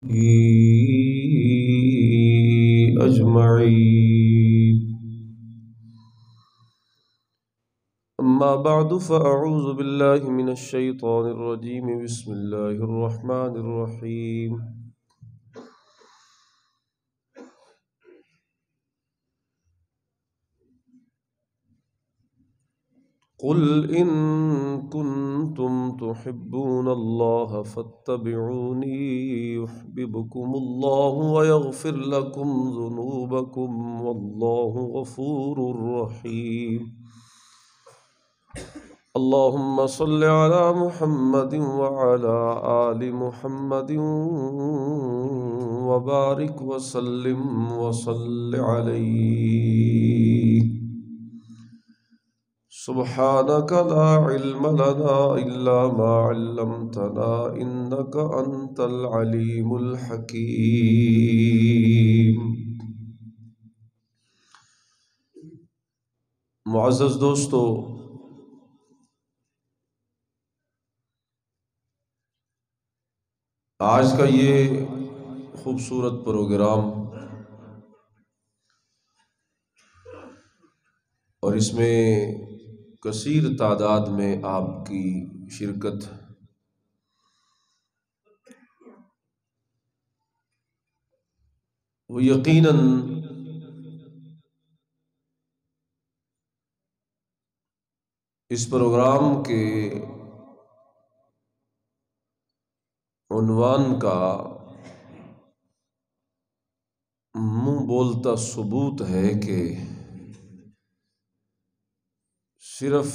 أجمعين. أما بعد فأعوذ بالله من الشيطان الرجيم. بسم الله الرحمن الرحيم. قل إن كنتم تحبون الله فاتبعوني يحببكم الله ويغفر لكم ذنوبكم والله غفور رحيم. اللهم صل على محمد وعلى آل محمد وبارك وسلم وصل عليه. سبحانك لا علم لنا إلا ما علمتنا إنك أنت العليم الحكيم. معزز دوستو، آج کا یہ خوبصورت پروگرام اور اس میں کثیر تعداد میں آپ کی شرکت وہ یقیناً اس پروگرام کے عنوان کا منہ بولتا ثبوت ہے کہ صرف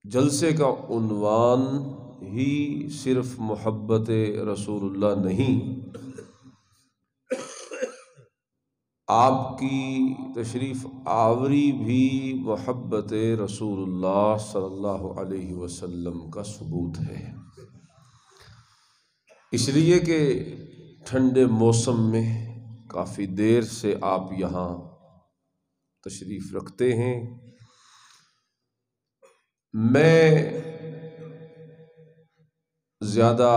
جلسے کا عنوان ہی صرف محبت رسول اللہ نہیں، آپ کی تشریف آوری بھی محبت رسول اللہ صلی اللہ علیہ وسلم کا ثبوت ہے، اس لیے کہ ٹھنڈے موسم میں کافی دیر سے آپ یہاں تشریف رکھتے ہیں۔ میں زیادہ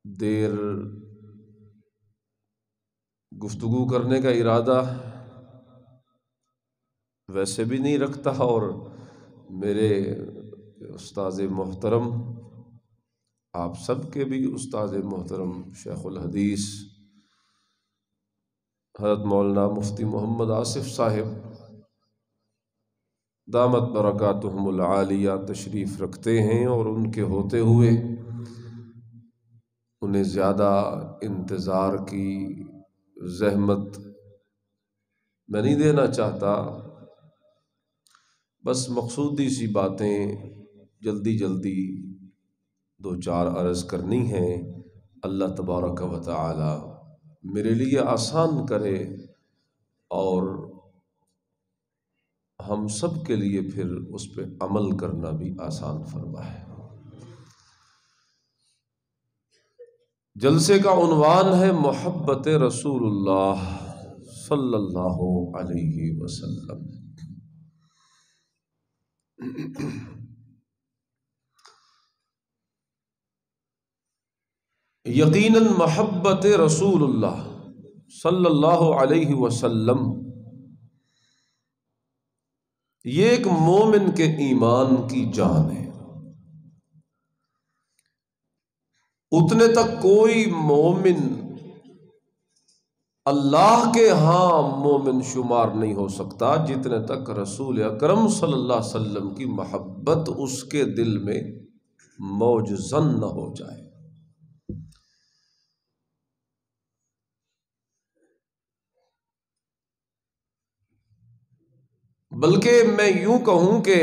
دیر گفتگو کرنے کا ارادہ ویسے بھی نہیں رکھتا، اور میرے استاد محترم، آپ سب کے بھی استاد محترم شیخ الحدیث حضرت مولانا مفتی محمد آصف صاحب دامت برکاتہم العالیہ تشریف رکھتے ہیں، اور ان کے ہوتے ہوئے انہیں زیادہ انتظار کی زحمت میں نہیں دینا چاہتا، بس مقصودی سی باتیں جلدی جلدی دو چار عرض کرنی ہیں۔ اللہ تبارک و تعالی میرے لیے آسان کرے اور ہم سب کے لیے پھر اس پہ عمل کرنا بھی آسان فرمائے۔ جلسے کا عنوان ہے محبت رسول اللہ صلی اللہ علیہ وسلم۔ یقیناً محبت رسول اللہ صلی اللہ علیہ وسلم یہ ایک مومن کے ایمان کی جان ہے۔ اتنے تک کوئی مومن اللہ کے ہاں مومن شمار نہیں ہو سکتا جتنے تک رسول اکرم صلی اللہ علیہ وسلم کی محبت اس کے دل میں موجزن نہ ہو جائے۔ بلکہ میں یوں کہوں کہ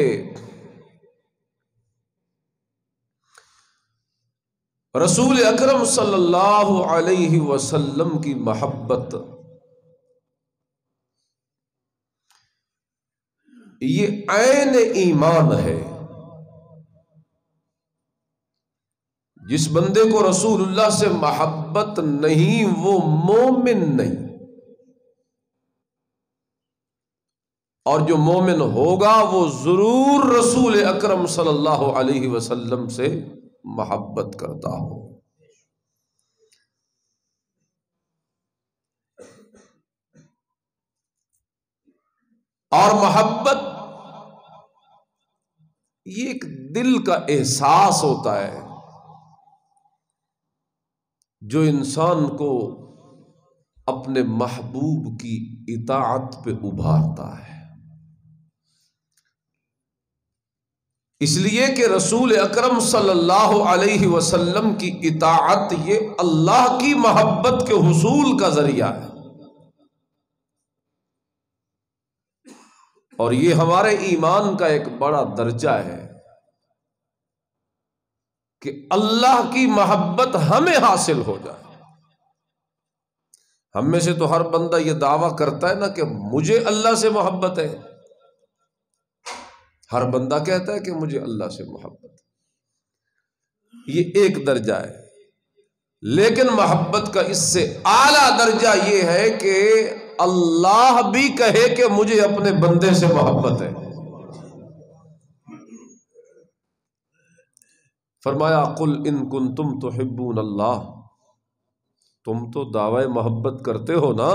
رسول اکرم صلی اللہ علیہ وسلم کی محبت یہ عین ایمان ہے۔ جس بندے کو رسول اللہ سے محبت نہیں وہ مومن نہیں، اور جو مومن ہوگا وہ ضرور رسول اکرم صلی اللہ علیہ وسلم سے محبت کرتا ہو۔ اور محبت یہ ایک دل کا احساس ہوتا ہے جو انسان کو اپنے محبوب کی اطاعت پہ ابھارتا ہے۔ اس لیے کہ رسول اکرم صلی اللہ علیہ وسلم کی اطاعت یہ اللہ کی محبت کے حصول کا ذریعہ ہے، اور یہ ہمارے ایمان کا ایک بڑا درجہ ہے کہ اللہ کی محبت ہمیں حاصل ہو جائے۔ ہم میں سے تو ہر بندہ یہ دعویٰ کرتا ہے نا کہ مجھے اللہ سے محبت ہے، ہر بندہ کہتا ہے کہ مجھے اللہ سے محبت ہے، یہ ایک درجہ ہے۔ لیکن محبت کا اس سے اعلیٰ درجہ یہ ہے کہ اللہ بھی کہے کہ مجھے اپنے بندے سے محبت ہے۔ فرمایا قل ان کنتم تحبون اللہ، تم تو دعوی محبت کرتے ہو نا،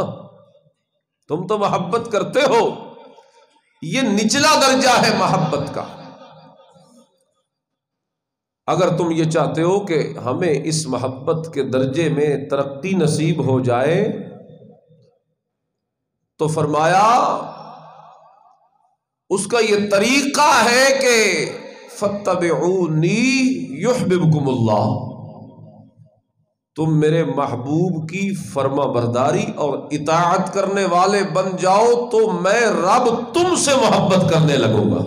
تم تو محبت کرتے ہو، یہ نچلا درجہ ہے محبت کا۔ اگر تم یہ چاہتے ہو کہ ہمیں اس محبت کے درجے میں ترقی نصیب ہو جائے تو فرمایا اس کا یہ طریقہ ہے کہ فاتبعونی یحببکم اللہ، تم میرے محبوب کی فرما برداری اور اطاعت کرنے والے بن جاؤ تو میں رب تم سے محبت کرنے لگوں گا۔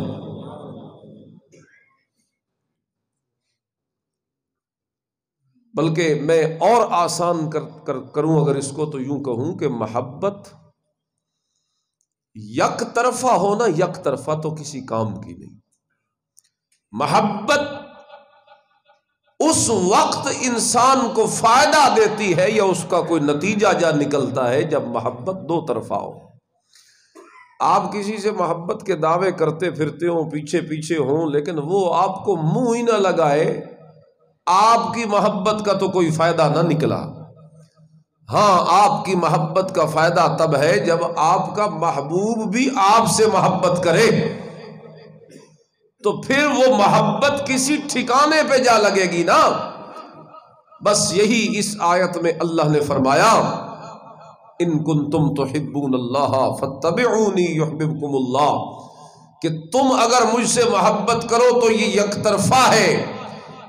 بلکہ میں اور آسان کروں اگر اس کو تو یوں کہوں کہ محبت یک طرفہ ہونا، یک طرفہ تو کسی کام کی نہیں۔ محبت اس وقت انسان کو فائدہ دیتی ہے یا اس کا کوئی نتیجہ جا نکلتا ہے جب محبت دو طرفہ ہو۔ آپ کسی سے محبت کے دعوے کرتے پھرتے ہوں، پیچھے پیچھے ہوں، لیکن وہ آپ کو منہ ہی نہ لگائے، آپ کی محبت کا تو کوئی فائدہ نہ نکلا۔ ہاں، آپ کی محبت کا فائدہ تب ہے جب آپ کا محبوب بھی آپ سے محبت کرے، تو پھر وہ محبت کسی ٹھکانے پہ جا لگے گی نا۔ بس یہی اس آیت میں اللہ نے فرمایا ان کنتم تحبون اللہ فاتبعونی یحببکم اللہ، کہ تم اگر مجھ سے محبت کرو تو یہ یک طرفہ ہے،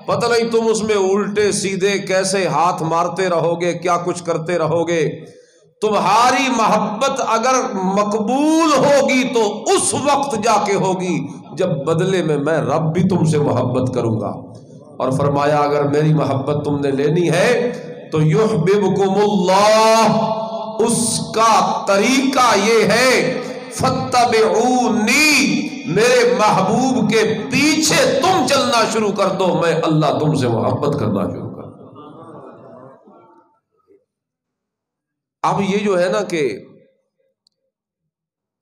پتہ نہیں تم اس میں الٹے سیدھے کیسے ہاتھ مارتے رہو گے، کیا کچھ کرتے رہو گے۔ تمہاری محبت اگر مقبول ہوگی تو اس وقت جا کے ہوگی جب بدلے میں رب بھی تم سے محبت کروں گا۔ اور فرمایا اگر میری محبت تم نے لینی ہے تو یحببکم اللہ، اس کا طریقہ یہ ہے فاتبعونی، میرے محبوب کے پیچھے تم چلنا شروع کر دو، میں اللہ تم سے محبت کرنا شروع کر دوں۔ اب یہ جو ہے نا کہ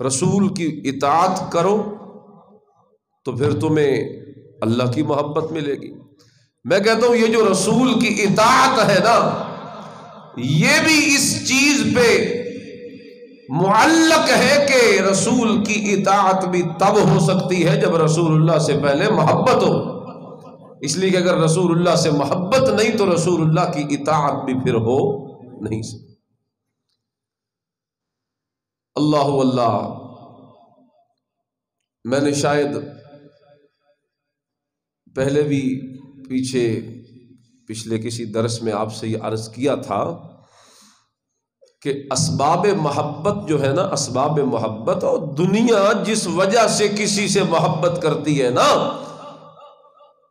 رسول کی اطاعت کرو تو پھر تمہیں اللہ کی محبت ملے گی۔ میں کہتا ہوں یہ جو رسول کی اطاعت ہے نا، یہ بھی اس چیز پہ معلق ہے کہ رسول کی اطاعت بھی تب ہو سکتی ہے جب رسول اللہ سے پہلے محبت ہو۔ اس لیے کہ اگر رسول اللہ سے محبت نہیں تو رسول اللہ کی اطاعت بھی پھر ہو نہیں سکتی۔ اللہ واللہ، میں نے شاید پہلے بھی پچھلے کسی درس میں آپ سے یہ عرض کیا تھا کہ اسباب محبت جو ہے نا، اسباب محبت، اور دنیا جس وجہ سے کسی سے محبت کرتی ہے نا،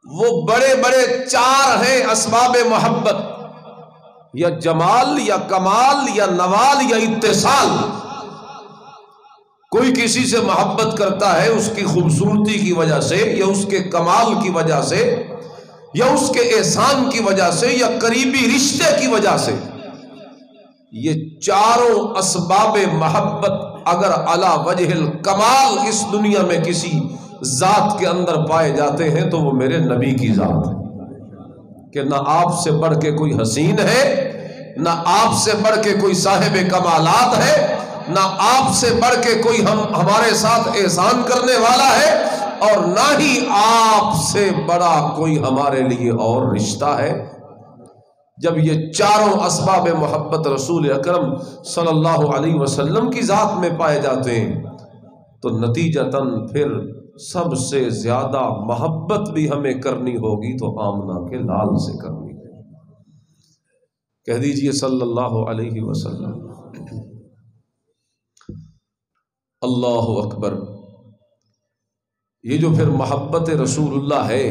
وہ بڑے بڑے چار ہیں اسباب محبت، یا جمال یا کمال یا نوال یا اتصال۔ کوئی کسی سے محبت کرتا ہے اس کی خوبصورتی کی وجہ سے، یا اس کے کمال کی وجہ سے، یا اس کے احسان کی وجہ سے، یا قریبی رشتے کی وجہ سے۔ یہ چاروں اسباب محبت اگر علی وجہ الکمال اس دنیا میں کسی ذات کے اندر پائے جاتے ہیں تو وہ میرے نبی کی ذات ہے۔ کہ نہ آپ سے بڑھ کے کوئی حسین ہے، نہ آپ سے بڑھ کے کوئی صاحب کمالات ہے، نہ آپ سے بڑھ کے کوئی ہمارے ساتھ احسان کرنے والا ہے، اور نہ ہی آپ سے بڑا کوئی ہمارے لیے اور رشتہ ہے۔ جب یہ چاروں اسباب محبت رسول اکرم صلی اللہ علیہ وسلم کی ذات میں پائے جاتے ہیں تو نتیجتاً پھر سب سے زیادہ محبت بھی ہمیں کرنی ہوگی تو آمنہ کے لال سے کرنی ہے۔ کہہ دیجئے صلی اللہ علیہ وسلم۔ اللہ اکبر۔ یہ جو پھر محبت رسول اللہ ہے،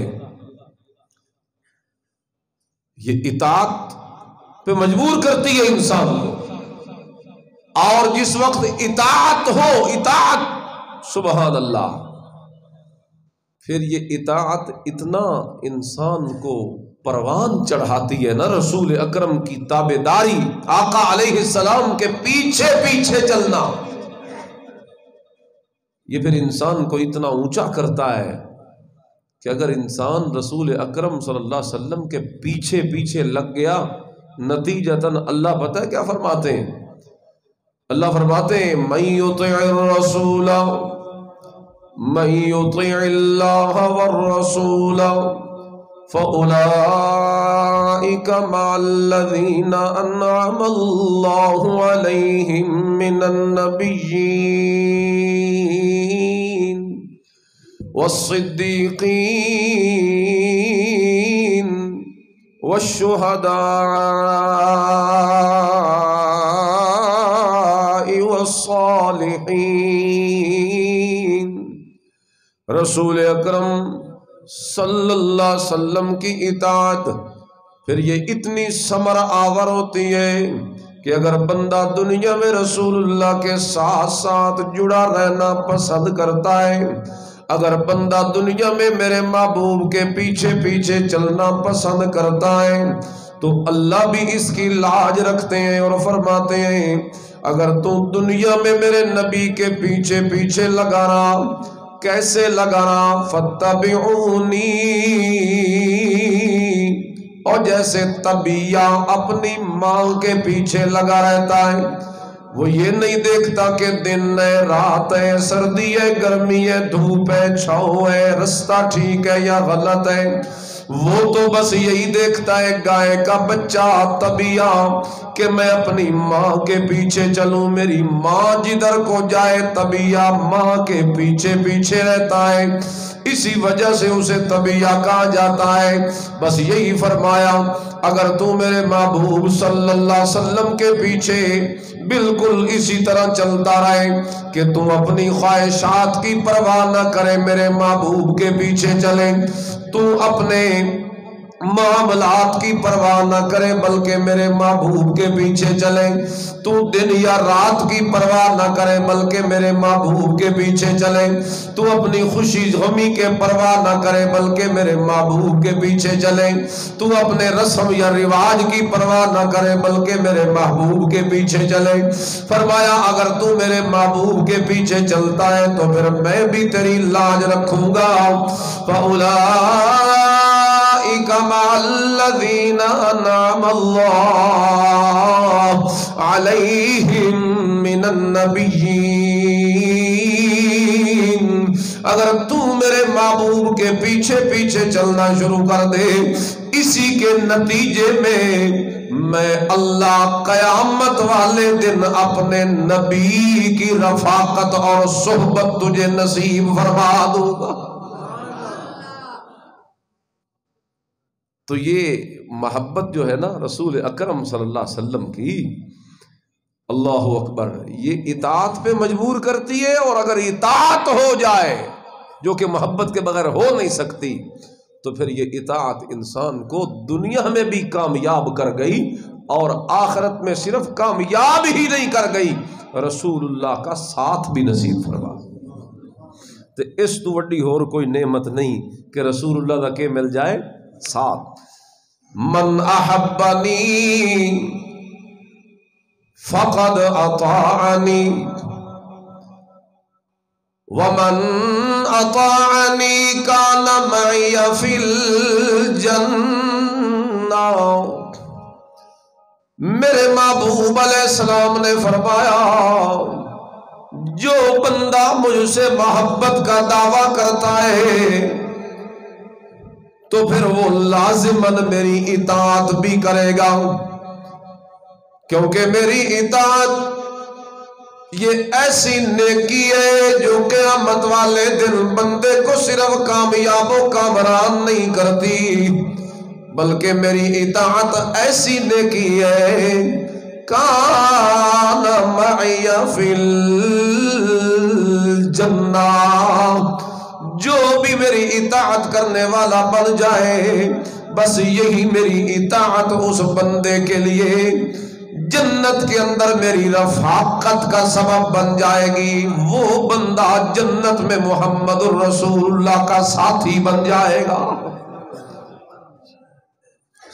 یہ اطاعت پہ مجبور کرتی ہے انسان کو، اور جس وقت اطاعت ہو، اطاعت سبحان اللہ، پھر یہ اطاعت اتنا انسان کو پروان چڑھاتی ہے نا، رسول اکرم کی تابعداری، آقا علیہ السلام کے پیچھے پیچھے چلنا، یہ پھر انسان کو اتنا اونچا کرتا ہے کہ اگر انسان رسول اکرم صلی اللہ علیہ وسلم کے پیچھے پیچھے لگ گیا، نتیجتاً اللہ پتہ ہے کیا فرماتے ہیں؟ اللہ فرماتے ہیں من یطع الرسول، من یطع اللہ والرسول فأولئک مع الذین انعم اللہ علیہم من النبیین والصدیقین والشہداء والصالحین۔ رسول اکرم صلی اللہ علیہ وسلم کی اطاعت پھر یہ اتنی ثمر آور ہوتی ہے کہ اگر بندہ دنیا میں رسول اللہ کے ساتھ ساتھ جڑا رہنا پسند کرتا ہے، اگر بندہ دنیا میں میرے محبوب کے پیچھے پیچھے چلنا پسند کرتا ہے تو اللہ بھی اس کی لاج رکھتے ہیں اور فرماتے ہیں اگر تو دنیا میں میرے نبی کے پیچھے پیچھے لگا رہا، کیسے لگا رہا؟ فَاتَّبِعُونِی، اور جیسے طبیعہ اپنی ماں کے پیچھے لگا رہتا ہے، وہ یہ نہیں دیکھتا کہ دن ہے رات ہے، سردی ہے گرمی ہے، دھوپ ہے چھاؤں ہے، رستہ ٹھیک ہے یا غلط ہے، وہ تو بس یہی دیکھتا ہے گائے کا بچہ طبیعہ کہ میں اپنی ماں کے پیچھے چلوں، میری ماں جدھر کو جائے طبیعہ ماں کے پیچھے پیچھے رہتا ہے، اسی وجہ سے اسے طبیعہ کہا جاتا ہے۔ بس یہی فرمایا اگر تو میرے محبوب صلی اللہ علیہ وسلم کے پیچھے بالکل اسی طرح چلتا رہے کہ تم اپنی خواہشات کی پرواہ نہ کرے، میرے محبوب کے پیچھے چلے، تو اپنے معاملات کی پرواہ نہ کرے بلکہ میرے محبوب کے پیچھے چلے، تو دن یا رات کی پرواہ نہ کرے بلکہ میرے محبوب کے پیچھے چلے، تو اپنی خوشی غمی کے پرواہ نہ کرے بلکہ میرے محبوب کے پیچھے چلے، تو اپنے رسم یا رواج کی پرواہ نہ کرے بلکہ میرے محبوب کے پیچھے چلے۔ فرمایا اگر تو میرے محبوب کے پیچھے چلتا ہے تو پھر میں بھی تیری لاج رکھوں گا۔ فَأُولَئِکَ مَعَ الَّذِينَ أَنْعَمَ اللَّهُ عَلَيْهِمْ مِنَ النَّبِيِّينَ۔ اگر تو میرے محبوب کے پیچھے پیچھے چلنا شروع کر دے، اسی کے نتیجے میں میں اللہ قیامت والے دن اپنے نبی کی رفاقت اور صحبت تجھے نصیب فرما دوں گا۔ تو یہ محبت جو ہے نا رسول اکرم صلی اللہ علیہ وسلم کی، اللہ اکبر، یہ اطاعت پہ مجبور کرتی ہے، اور اگر اطاعت ہو جائے جو کہ محبت کے بغیر ہو نہیں سکتی تو پھر یہ اطاعت انسان کو دنیا میں بھی کامیاب کر گئی اور آخرت میں صرف کامیاب ہی نہیں کر گئی، رسول اللہ کا ساتھ بھی نصیب فرما۔ تو اس تو وڈی اور کوئی نعمت نہیں کہ رسول اللہ دا کے مل جائے ساتھ۔ من احبنی فقد اطاعنی ومن اطاعنی کان معی فی الجنہ۔ میرے محبوب علیہ السلام نے فرمایا جو بندہ مجھ سے محبت کا دعویٰ کرتا ہے تو پھر وہ لازماً میری اطاعت بھی کرے گا، کیونکہ میری اطاعت یہ ایسی نیکی ہے جو قیامت والے دن بندے کو صرف کامیاب و کامران نہیں کرتی، بلکہ میری اطاعت ایسی نیکی ہے کان معی فی الجنہ، جو بھی میری اطاعت کرنے والا بن جائے بس یہی میری اطاعت اس بندے کے لیے جنت کے اندر میری رفاقت کا سبب بن جائے گی، وہ بندہ جنت میں محمد الرسول اللہ کا ساتھی بن جائے گا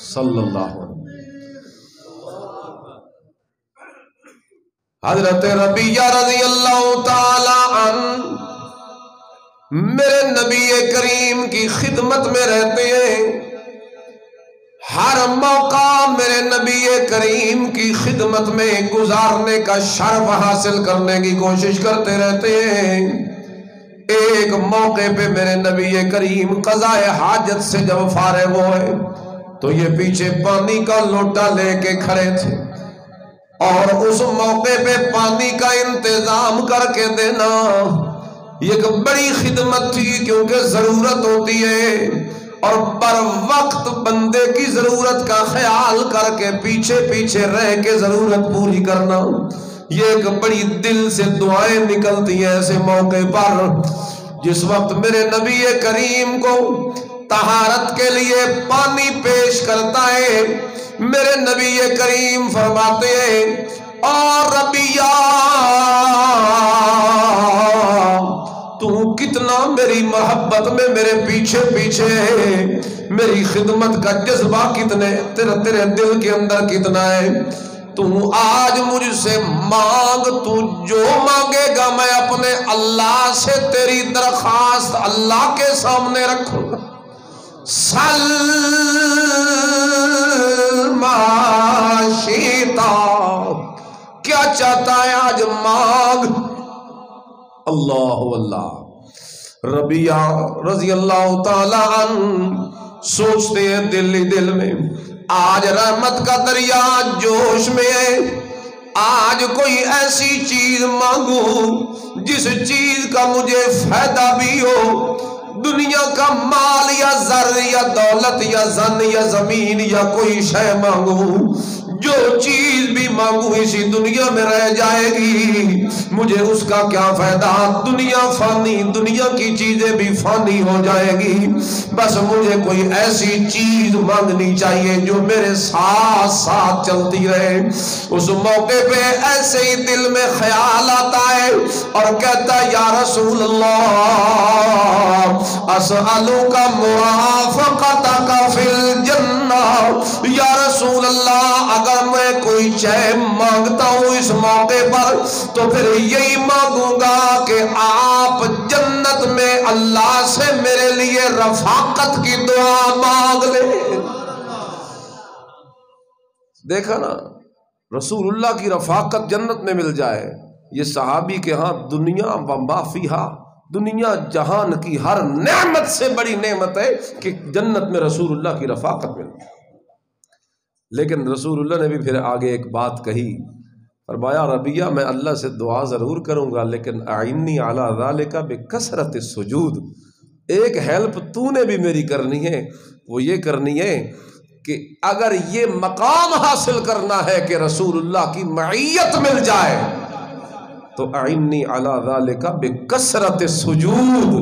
صلی اللہ علیہ وسلم۔ حضرت ربیہ رضی اللہ تعالی عنہ میرے نبی کریم کی خدمت میں رہتے ہیں، ہر موقع میرے نبی کریم کی خدمت میں گزارنے کا شرف حاصل کرنے کی کوشش کرتے رہتے ہیں۔ ایک موقع پہ میرے نبی کریم قضاء حاجت سے جب فارغ ہوئے تو یہ پیچھے پانی کا لوٹا لے کے کھڑے تھے، اور اس موقع پہ پانی کا انتظام کر کے دینا یہ ایک بڑی خدمت تھی، کیونکہ ضرورت ہوتی ہے اور بر وقت بندے کی ضرورت کا خیال کر کے پیچھے پیچھے رہ کے ضرورت پوری کرنا یہ ایک بڑی دل سے دعائیں نکلتی ہیں ایسے موقع پر۔ جس وقت میرے نبی کریم کو طہارت کے لیے پانی پیش کرتا ہے، میرے نبی کریم فرماتے ہیں اور ربیہ تو کتنا میری محبت میں میرے پیچھے پیچھے ہے، میری خدمت کا جذبہ کتنے تیرے دل کے اندر کتنا ہے، تو آج مجھ سے مانگ، تو جو مانگے گا میں اپنے اللہ سے تیری درخواست اللہ کے سامنے رکھوں گا۔ سل ما شئتا، کیا چاہتا ہے آج مانگ۔ اللہ اللہ۔ ربیہ رضی اللہ تعالی عنہ سوچتے ہیں دل ہی دل میں آج رحمت کا دریا جوش میں ہے، آج کوئی ایسی چیز مانگوں جس چیز کا مجھے فائدہ بھی ہو، دنیا کا مال یا زر یا دولت یا زن یا زمین یا کوئی شے مانگوں، جو چیز بھی مانگوں اسی دنیا میں رہ جائے گی، مجھے اس کا کیا فائدہ، دنیا فانی، دنیا کی چیزیں بھی فانی ہو جائے گی، بس مجھے کوئی ایسی چیز مانگنی چاہیے جو میرے ساتھ ساتھ چلتی رہے۔ اس موقع پہ ایسے ہی دل میں خیال آتا ہے اور کہتا ہے یا رسول اللہ اسألوک مرافقتک فی الجنہ، یا رسول اللہ اگر میں کوئی چیز مانگتا ہوں اس موقع پر تو پھر یہی مانگوں گا کہ آپ جنت میں اللہ سے میرے لیے رفاقت کی دعا مانگ لیں۔ دیکھا نا، رسول اللہ کی رفاقت جنت میں مل جائے، یہ صحابی کے ہاں دنیا و ما فیہا، دنیا جہان کی ہر نعمت سے بڑی نعمت ہے کہ جنت میں رسول اللہ کی رفاقت مل جائے۔ لیکن رسول اللہ نے بھی پھر آگے ایک بات کہی، فرمایا ربیہ میں اللہ سے دعا ضرور کروں گا لیکن اعنی علی ذالک بکثرت السجود، ایک ہیلپ تو نے بھی میری کرنی ہے، وہ یہ کرنی ہے کہ اگر یہ مقام حاصل کرنا ہے کہ رسول اللہ کی معیت مل جائے تو اعنی علی ذالک بکثرت السجود،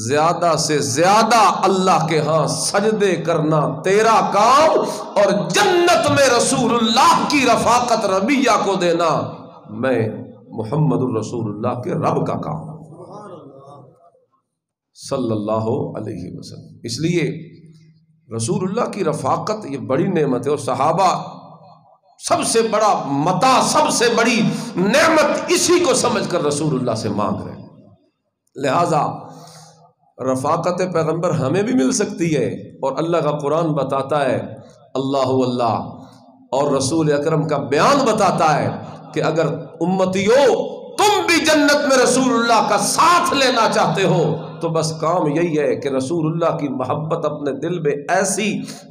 زیادہ سے زیادہ اللہ کے ہاں سجدے کرنا تیرا کام، اور جنت میں رسول اللہ کی رفاقت ربیہ کو دینا میں محمد الرسول اللہ کے رب کا کام صلی اللہ علیہ وسلم۔ اس لیے رسول اللہ کی رفاقت یہ بڑی نعمت ہے، اور صحابہ سب سے بڑا متاع، سب سے بڑی نعمت اسی کو سمجھ کر رسول اللہ سے مانگ رہے ہیں۔ لہذا رفاقت پیغمبر ہمیں بھی مل سکتی ہے، اور اللہ کا قرآن بتاتا ہے اللہ اور رسول اکرم کا بیان بتاتا ہے کہ اگر امتیوں تم بھی جنت میں رسول اللہ کا ساتھ لینا چاہتے ہو تو بس کام یہی ہے کہ رسول اللہ کی محبت اپنے دل میں ایسی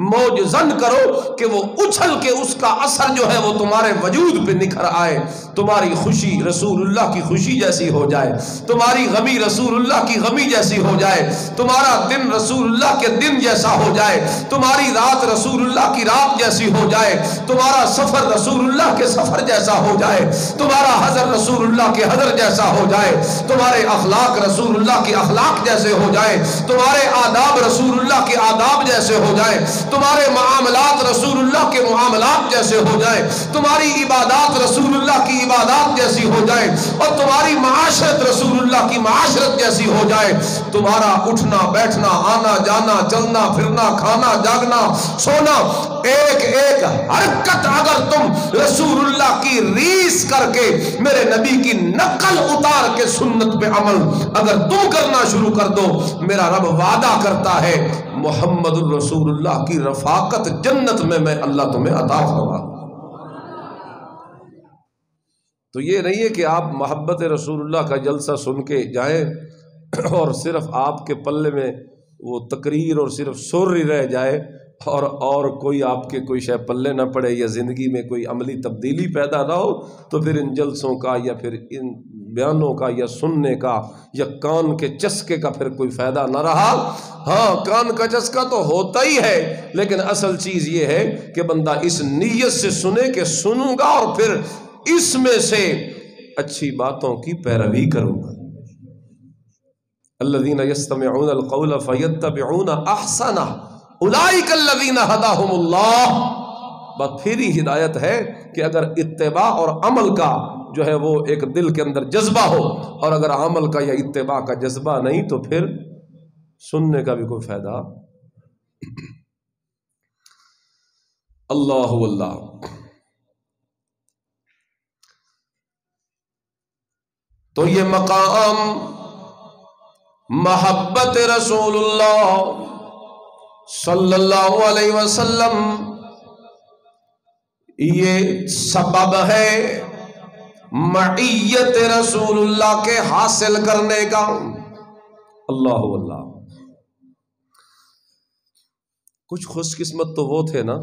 موج زن کرو کہ وہ اچھل کے اس کا اثر جو ہے وہ تمہارے وجود پہ نکھر آئے. تمہاری خوشی رسول اللہ کی خوشی جیسی ہو جائے, تمہاری غمی رسول اللہ کی غمی جیسی ہو جائے, تمہارا دن رسول اللہ کے دن جیسا ہو جائے, تمہاری رات رسول اللہ کی رات جیسی ہو جائے, تمہارا سفر رسول اللہ کے سفر جیسا ہو جائے, تمہارا حضر رسول اللہ کے حضر جیسا ہو جائے, تمہارے اخلاق رسول اللہ کے اخلاق جیسے ہو جائے, تمہارے آداب رسول اللہ کے آداب جیسے ہو جائے, تمہارے معاملات رسول اللہ کے معاملات جیسے ہو جائے, تمہاری عبادات رسول اللہ کی عبادات جیسی ہو جائے, اور تمہاری معاشرت رسول اللہ کی معاشرت جیسی ہو جائے. تمہارا اٹھنا بیٹھنا آنا جانا چلنا پھرنا کھانا جاگنا سونا ایک ایک حرکت اگر تم رسول اللہ کی ریس کر کے میرے نبی کی نقل اتار کے سنت پہ عمل اگر تم کرنا شروع کر دو, میرا رب وعدہ کرتا ہے محمد الرسول اللہ کی رفاقت جنت میں اللہ تمہیں عطا فرما. تو یہ نہیں ہے کہ آپ محبت رسول اللہ کا جلسہ سن کے جائیں اور صرف آپ کے پلے میں وہ تقریر اور صرف سر ہی رہ جائے اور کوئی آپ کے کوئی شے پلے نہ پڑے یا زندگی میں کوئی عملی تبدیلی پیدا نہ ہو, تو پھر ان جلسوں کا یا پھر ان بیانوں کا یا سننے کا یا کان کے چسکے کا پھر کوئی فائدہ نہ رہا. ہاں کان کا چسکا تو ہوتا ہی ہے, لیکن اصل چیز یہ ہے کہ بندہ اس نیت سے سنے کہ سنوں گا اور پھر اس میں سے اچھی باتوں کی پیروی کروں گا. الذین یستمعون القول فیتبعون احسنہ اولئک الذین ھداھم اللہ. بات پھر ہی ہدایت ہے کہ اگر اتباع اور عمل کا جو ہے وہ ایک دل کے اندر جذبہ ہو, اور اگر عمل کا یا اتباع کا جذبہ نہیں تو پھر سننے کا بھی کوئی فائدہ. اللہ اللہ. تو یہ مقام محبت رسول اللہ صلی اللہ علیہ وسلم یہ سبب ہے معیت رسول اللہ کے حاصل کرنے کا. اللہ اللہ. کچھ خوش قسمت تو وہ تھے نا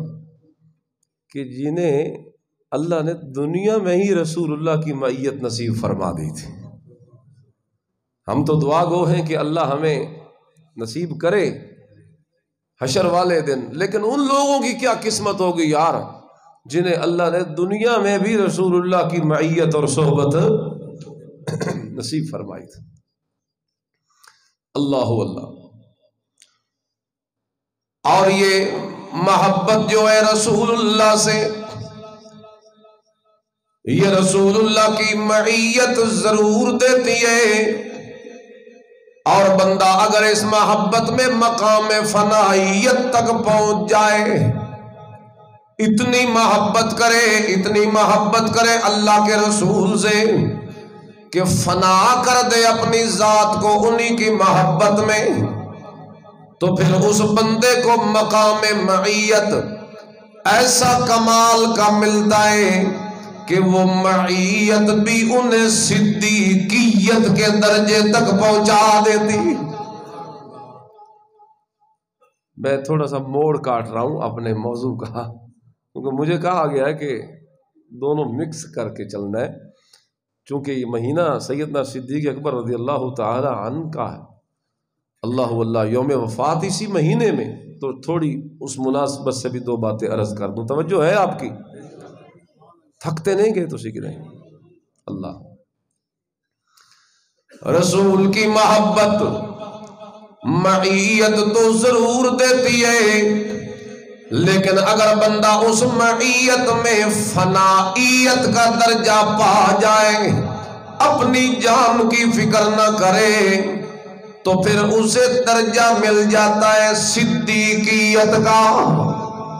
کہ جنہیں اللہ نے دنیا میں ہی رسول اللہ کی معیت نصیب فرما دی تھی. ہم تو دعا گو ہیں کہ اللہ ہمیں نصیب کرے حشر والے دن, لیکن ان لوگوں کی کیا قسمت ہوگی یار جنہیں اللہ نے دنیا میں بھی رسول اللہ کی معیت اور صحبت نصیب فرمائی تھی. اللہ اللہ. اور یہ محبت جو ہے رسول اللہ سے, یہ رسول اللہ کی معیت ضرور دیتی ہے, اور بندہ اگر اس محبت میں مقام فنائیت تک پہنچ جائے, اتنی محبت کرے اللہ کے رسول سے کہ فنا کر دے اپنی ذات کو انہی کی محبت میں, تو پھر اس بندے کو مقام معیت ایسا کمال کا ملتا ہے کہ وہ معیت بھی انہیں صدیقیت کے درجے تک پہنچا دیتی. میں تھوڑا سا موڑ کاٹ رہا ہوں اپنے موضوع کا, کیونکہ مجھے کہا گیا ہے کہ دونوں مکس کر کے چلنا ہے, چونکہ یہ مہینہ سیدنا صدیق اکبر رضی اللہ تعالی عنہ کا ہے. اللہ واللہ یوم وفات اسی مہینے میں, تو تھوڑی اس مناسبت سے بھی دو باتیں عرض کر دوں. توجہ ہے آپ کی؟ تھکتے نہیں گئے تو سیکھ رہے ہیں. اللہ رسول کی محبت معیت تو ضرور دیتی ہے, لیکن اگر بندہ اس معیت میں فنائیت کا درجہ پا جائے, اپنی جان کی فکر نہ کرے, تو پھر اسے درجہ مل جاتا ہے صدیقیت کا.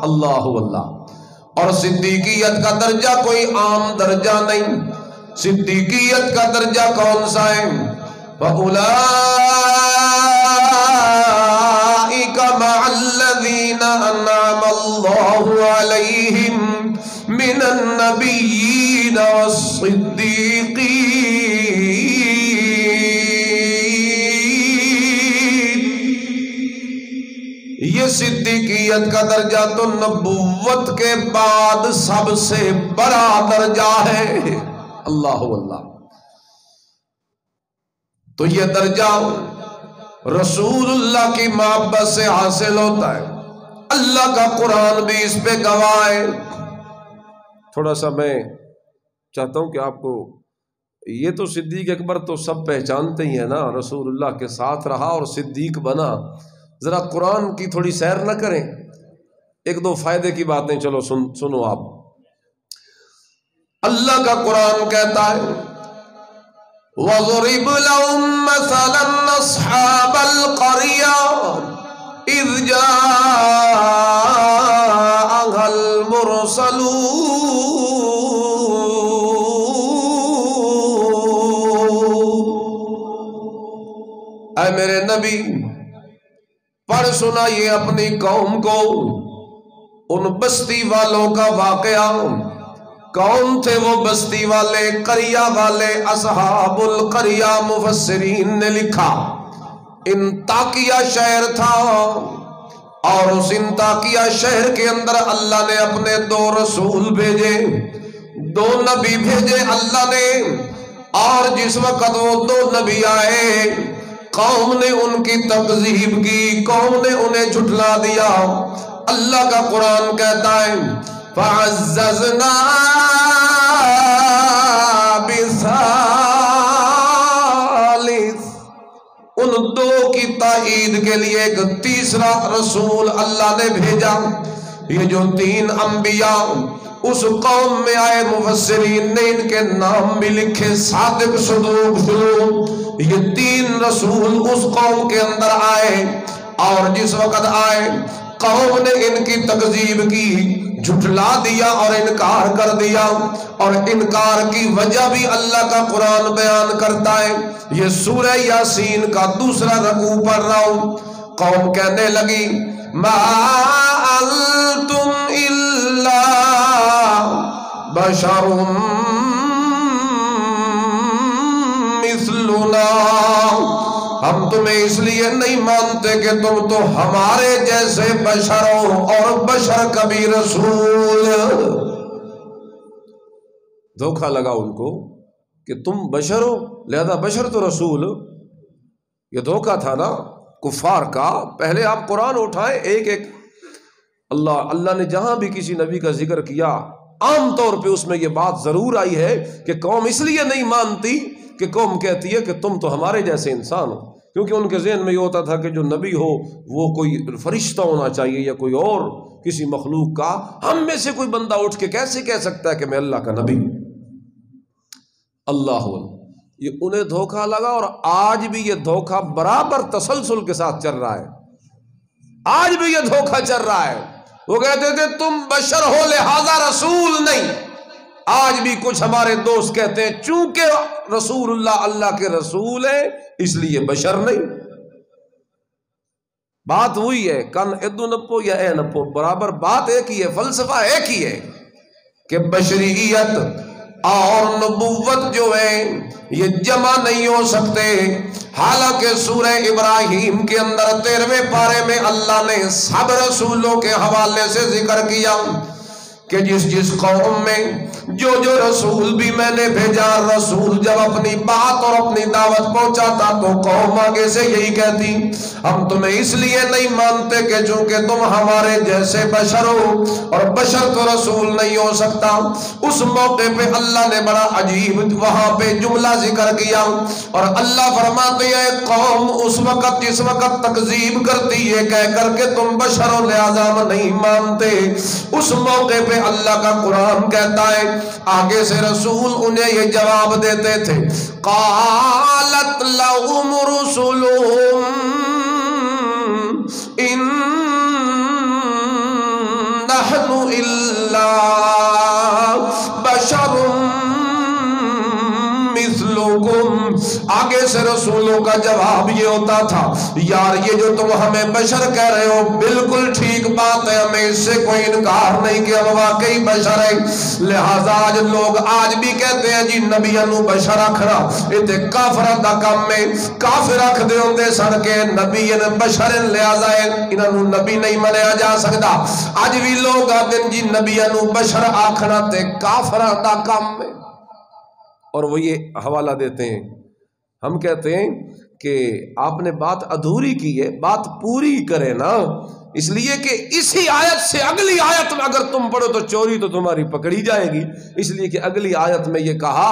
اللہ اللہ. اور صدیقیت کا درجہ کوئی عام درجہ نہیں. صدیقیت کا درجہ کون سا ہے؟ فَأُولَئِكَ مَعَ الَّذِينَ أَنْعَمَ اللہ علیہم من النبیین والصدیقین۔ یہ صدیقیت کا درجہ تو نبوت کے بعد سب سے بڑا درجہ ہے۔ اللہ اللہ۔ تو یہ درجہ رسول اللہ کی محبت سے حاصل ہوتا ہے۔ اللہ کا قرآن بھی اس پہ گواہ ہے۔ تھوڑا سا میں چاہتا ہوں کہ آپ کو یہ تو صدیق اکبر تو سب پہچانتے ہی ہیں نا، رسول اللہ کے ساتھ رہا اور صدیق بنا۔ ذرا قرآن کی تھوڑی سیر نہ کریں؟ ایک دو فائدے کی باتیں چلو سنو آپ۔ اللہ کا قرآن کہتا ہے وَضْرِبْ لَهُمْ مَثَلًا أَصْحَابَ الْقَرْيَةِ إِذْ جَاءَهَا الْمُرْسَلُونَ۔ اے میرے نبی پڑھ سنائیے اپنی قوم کو ان بستی والوں کا واقعہ۔ کون تھے وہ بستی والے؟ قریہ والے، اصحاب القریہ۔ مفسرین نے لکھا انطاکیہ شہر تھا، اور اس انطاکیہ شہر کے اندر اللہ نے اپنے 2 رسول بھیجے، 2 نبی بھیجے اللہ نے۔ اور جس وقت وہ 2 نبی آئے، قوم نے ان کی تکذیب کی، قوم نے انہیں جھٹلا دیا۔ اللہ کا قرآن کہتا ہے فَعَزَّزْنَا بِثَالِثٍ، ان 2 کی تائید کے لیے ایک تیسرا رسول اللہ نے بھیجا۔ یہ جو 3 انبیاء اس قوم میں آئے، مفسرین نے ان کے نام بھی لکھے، صادق، صدوق، شلوغ۔ یہ 3 رسول اس قوم کے اندر آئے، اور جس وقت آئے قوم نے ان کی تکذیب کی، جھٹلا دیا اور انکار کر دیا۔ اور انکار کی وجہ بھی اللہ کا قرآن بیان کرتا ہے۔ یہ سورہ یاسین کا 2 رکوع پڑھ رہا ہوں۔ قوم کہنے لگی ما انتم الا بشر مثلنا، ہم تمہیں اس لیے نہیں مانتے کہ تم تو ہمارے جیسے بشر ہو، اور بشر کبھی رسول۔ دھوکہ لگا ان کو کہ تم بشر ہو لہذا بشر تو رسول۔ یہ دھوکہ تھا نا کفار کا۔ پہلے آپ قرآن اٹھائیں ایک ایک۔ اللہ نے جہاں بھی کسی نبی کا ذکر کیا، عام طور پہ اس میں یہ بات ضرور آئی ہے کہ قوم اس لیے نہیں مانتی کہ قوم کہتی ہے کہ تم تو ہمارے جیسے انسان ہو، کیونکہ ان کے ذہن میں یہ ہوتا تھا کہ جو نبی ہو وہ کوئی فرشتہ ہونا چاہیے یا کوئی اور کسی مخلوق کا۔ ہم میں سے کوئی بندہ اٹھ کے کیسے کہہ سکتا ہے کہ میں اللہ کا نبی؟ اللہ یہ انہیں دھوکہ لگا، اور آج بھی یہ دھوکہ برابر تسلسل کے ساتھ چل رہا ہے۔ آج بھی یہ دھوکہ چل رہا ہے۔ وہ کہتے تھے تم بشر ہو لہذا رسول نہیں۔ آج بھی کچھ ہمارے دوست کہتے ہیں چونکہ رسول اللہ کے رسول ہیں اس لیے بشر نہیں۔ بات وہی ہے، کن ادو نپو یا اے نپو، برابر بات ایک ہی ہے، فلسفہ ایک ہی ہے کہ بشریت اور نبوت جو ہے یہ جمع نہیں ہو سکتے۔ حالانکہ سورہ ابراہیم کے اندر 13ویں پارے میں اللہ نے سب رسولوں کے حوالے سے ذکر کیا کہ جس قوم میں جو رسول بھی میں نے بھیجا، رسول جب اپنی بات اور اپنی دعوت پہنچاتا تو قوم آگے سے یہی کہتی ہم تمہیں اس لیے نہیں مانتے کہ چونکہ تم ہمارے جیسے بشر ہو، اور بشر تو رسول نہیں ہو سکتا۔ اس موقع پہ اللہ نے بڑا عجیب وہاں پہ جملہ ذکر کیا، اور اللہ فرماتے ہیں قوم اس وقت جس وقت تکذیب کرتی ہے کہہ کر کے تم بشر ہو لہذا ہم نہیں مانتے، اس موقع پہ اللہ کا قرآن کہتا ہے آگے سے رسول انہیں یہ جواب دیتے تھے قالت لهم رسلهم ان نحن الا بشر مثلكم آگے سے رسولوں کا جواب یہ ہوتا تھا، یار یہ جو تم ہمیں بشر کہہ رہے ہو بالکل ٹھیک بات ہے، ہمیں اس سے کوئی انکار نہیں کہ ہم واقعی بشر ہیں، لہذا آج لوگ آج بھی کہتے ہیں جی نبیاں نو بشر رکھنا اتے کافر دا کام میں، کافر رکھ دے ہوندے سن کے نبی بشر لہذا انہاں نو نبی نہیں منیا جا سکتا۔ اج بھی لوگ آدھے جی نبیاں نو بشر آکھنا تے کافراں دا کام میں، اور وہ یہ حوالہ دیتے ہیں۔ ہم کہتے ہیں کہ آپ نے بات ادھوری کی ہے، بات پوری کرے نا، اس لیے کہ اسی آیت سے اگلی آیت میں اگر تم پڑھو تو چوری تو تمہاری پکڑی جائے گی، اس لیے کہ اگلی آیت میں یہ کہا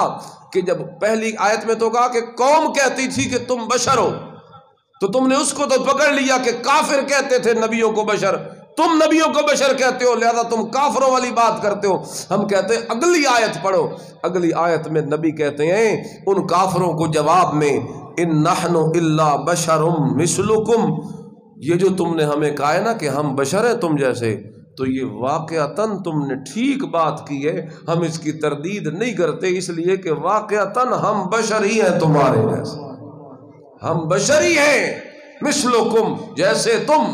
کہ جب پہلی آیت میں تو کہا کہ قوم کہتی تھی کہ تم بشر ہو، تو تم نے اس کو تو پکڑ لیا کہ کافر کہتے تھے نبیوں کو بشر، تم نبیوں کو بشر کہتے ہو لہذا تم کافروں والی بات کرتے ہو۔ ہم کہتے ہیں اگلی آیت پڑھو، اگلی آیت میں نبی کہتے ہیں ان کافروں کو جواب میں، ان نحن الا بشر مثلکم، یہ جو تم نے ہمیں کہا ہے نا کہ ہم بشر ہیں تم جیسے، تو یہ واقعتاً تم نے ٹھیک بات کی ہے، ہم اس کی تردید نہیں کرتے، اس لیے کہ واقعتاً ہم بشر ہی ہیں تمہارے جیسے، ہم بشر ہی ہیں مثلکم جیسے تم۔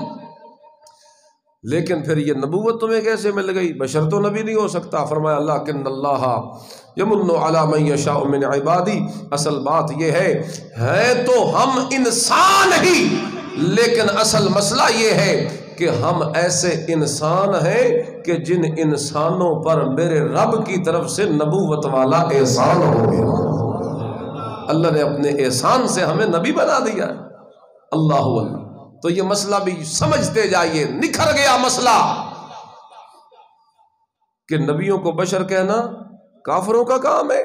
لیکن پھر یہ نبوت تمہیں کیسے مل گئی؟ بشر تو نبی نہیں ہو سکتا۔ فرمایا لیکن اللہ یمن علی من یشاء من عبادی، اصل بات یہ ہے تو ہم انسان ہی، لیکن اصل مسئلہ یہ ہے کہ ہم ایسے انسان ہیں کہ جن انسانوں پر میرے رب کی طرف سے نبوت والا احسان ہو گیا، اللہ نے اپنے احسان سے ہمیں نبی بنا دیا۔ اللہ اللہ، تو یہ مسئلہ بھی سمجھتے جائیے، نکھر گیا مسئلہ کہ نبیوں کو بشر کہنا کافروں کا کام ہے۔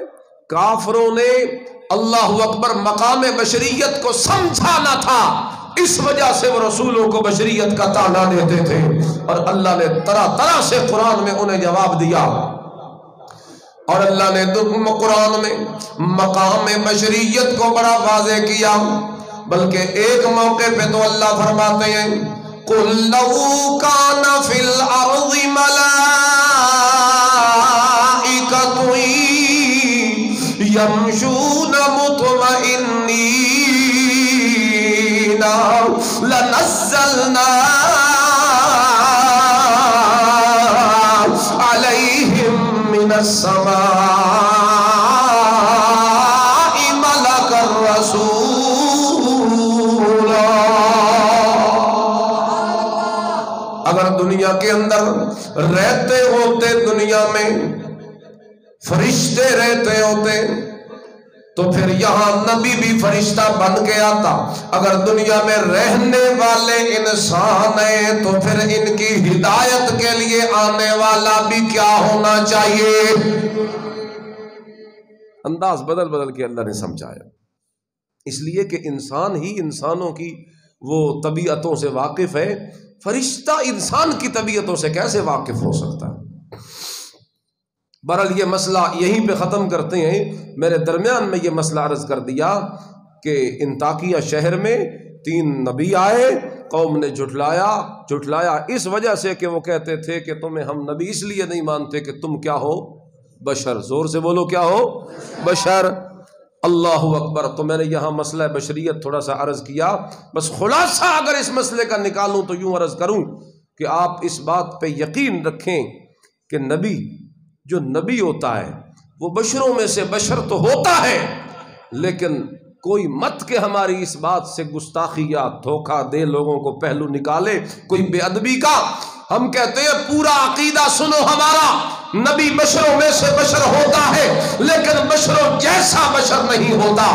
کافروں نے اللہ اکبر مقام بشریت کو سمجھا نہ تھا، اس وجہ سے وہ رسولوں کو بشریت کا طعنہ دیتے تھے، اور اللہ نے طرح طرح سے قرآن میں انہیں جواب دیا، اور اللہ نے قرآن میں مقام بشریت کو بڑا واضح کیا۔ بلکہ ایک موقع پہ تو اللہ فرماتے ہیں قُلْ لَوْ كَانَ فِي الْأَرْضِ مَلَائِكَةٌ يَمْشُونَ مُطْمَئِنِّينَ لَنَزَّلْنَا عَلَيْهِمْ مِنَ السَّمَاءِ مَلَكًا رَسُولًا۔ اگر دنیا کے اندر رہتے ہوتے، دنیا میں فرشتے رہتے ہوتے تو پھر یہاں نبی بھی فرشتہ بن کے آتا۔ اگر دنیا میں رہنے والے انسان ہیں تو پھر ان کی ہدایت کے لیے آنے والا بھی کیا ہونا چاہیے؟ انداز بدل بدل کے اللہ نے سمجھایا، اس لیے کہ انسان ہی انسانوں کی وہ طبیعتوں سے واقف ہے، فرشتہ انسان کی طبیعتوں سے کیسے واقف ہو سکتا ہے؟ بہرحال یہ مسئلہ یہیں پہ ختم کرتے ہیں۔ میرے درمیان میں یہ مسئلہ عرض کر دیا کہ انطاکیہ شہر میں 3 نبی آئے، قوم نے جھٹلایا اس وجہ سے کہ وہ کہتے تھے کہ تمہیں ہم نبی اس لیے نہیں مانتے کہ تم کیا ہو؟ بشر۔ زور سے بولو، کیا ہو؟ بشر۔ اللہ اکبر۔ تو میں نے یہاں مسئلہ بشریت تھوڑا سا عرض کیا، بس خلاصہ اگر اس مسئلے کا نکالوں تو یوں عرض کروں کہ آپ اس بات پہ یقین رکھیں کہ نبی جو نبی ہوتا ہے وہ بشروں میں سے بشر تو ہوتا ہے، لیکن کوئی مت کہ ہماری اس بات سے گستاخی یا دھوکہ دے، لوگوں کو پہلو نکالے کوئی بے ادبی کا۔ ہم کہتے ہیں پورا عقیدہ سنو ہمارا، نبی بشروں میں سے بشر ہوتا ہے لیکن بشروں جیسا بشر نہیں ہوتا،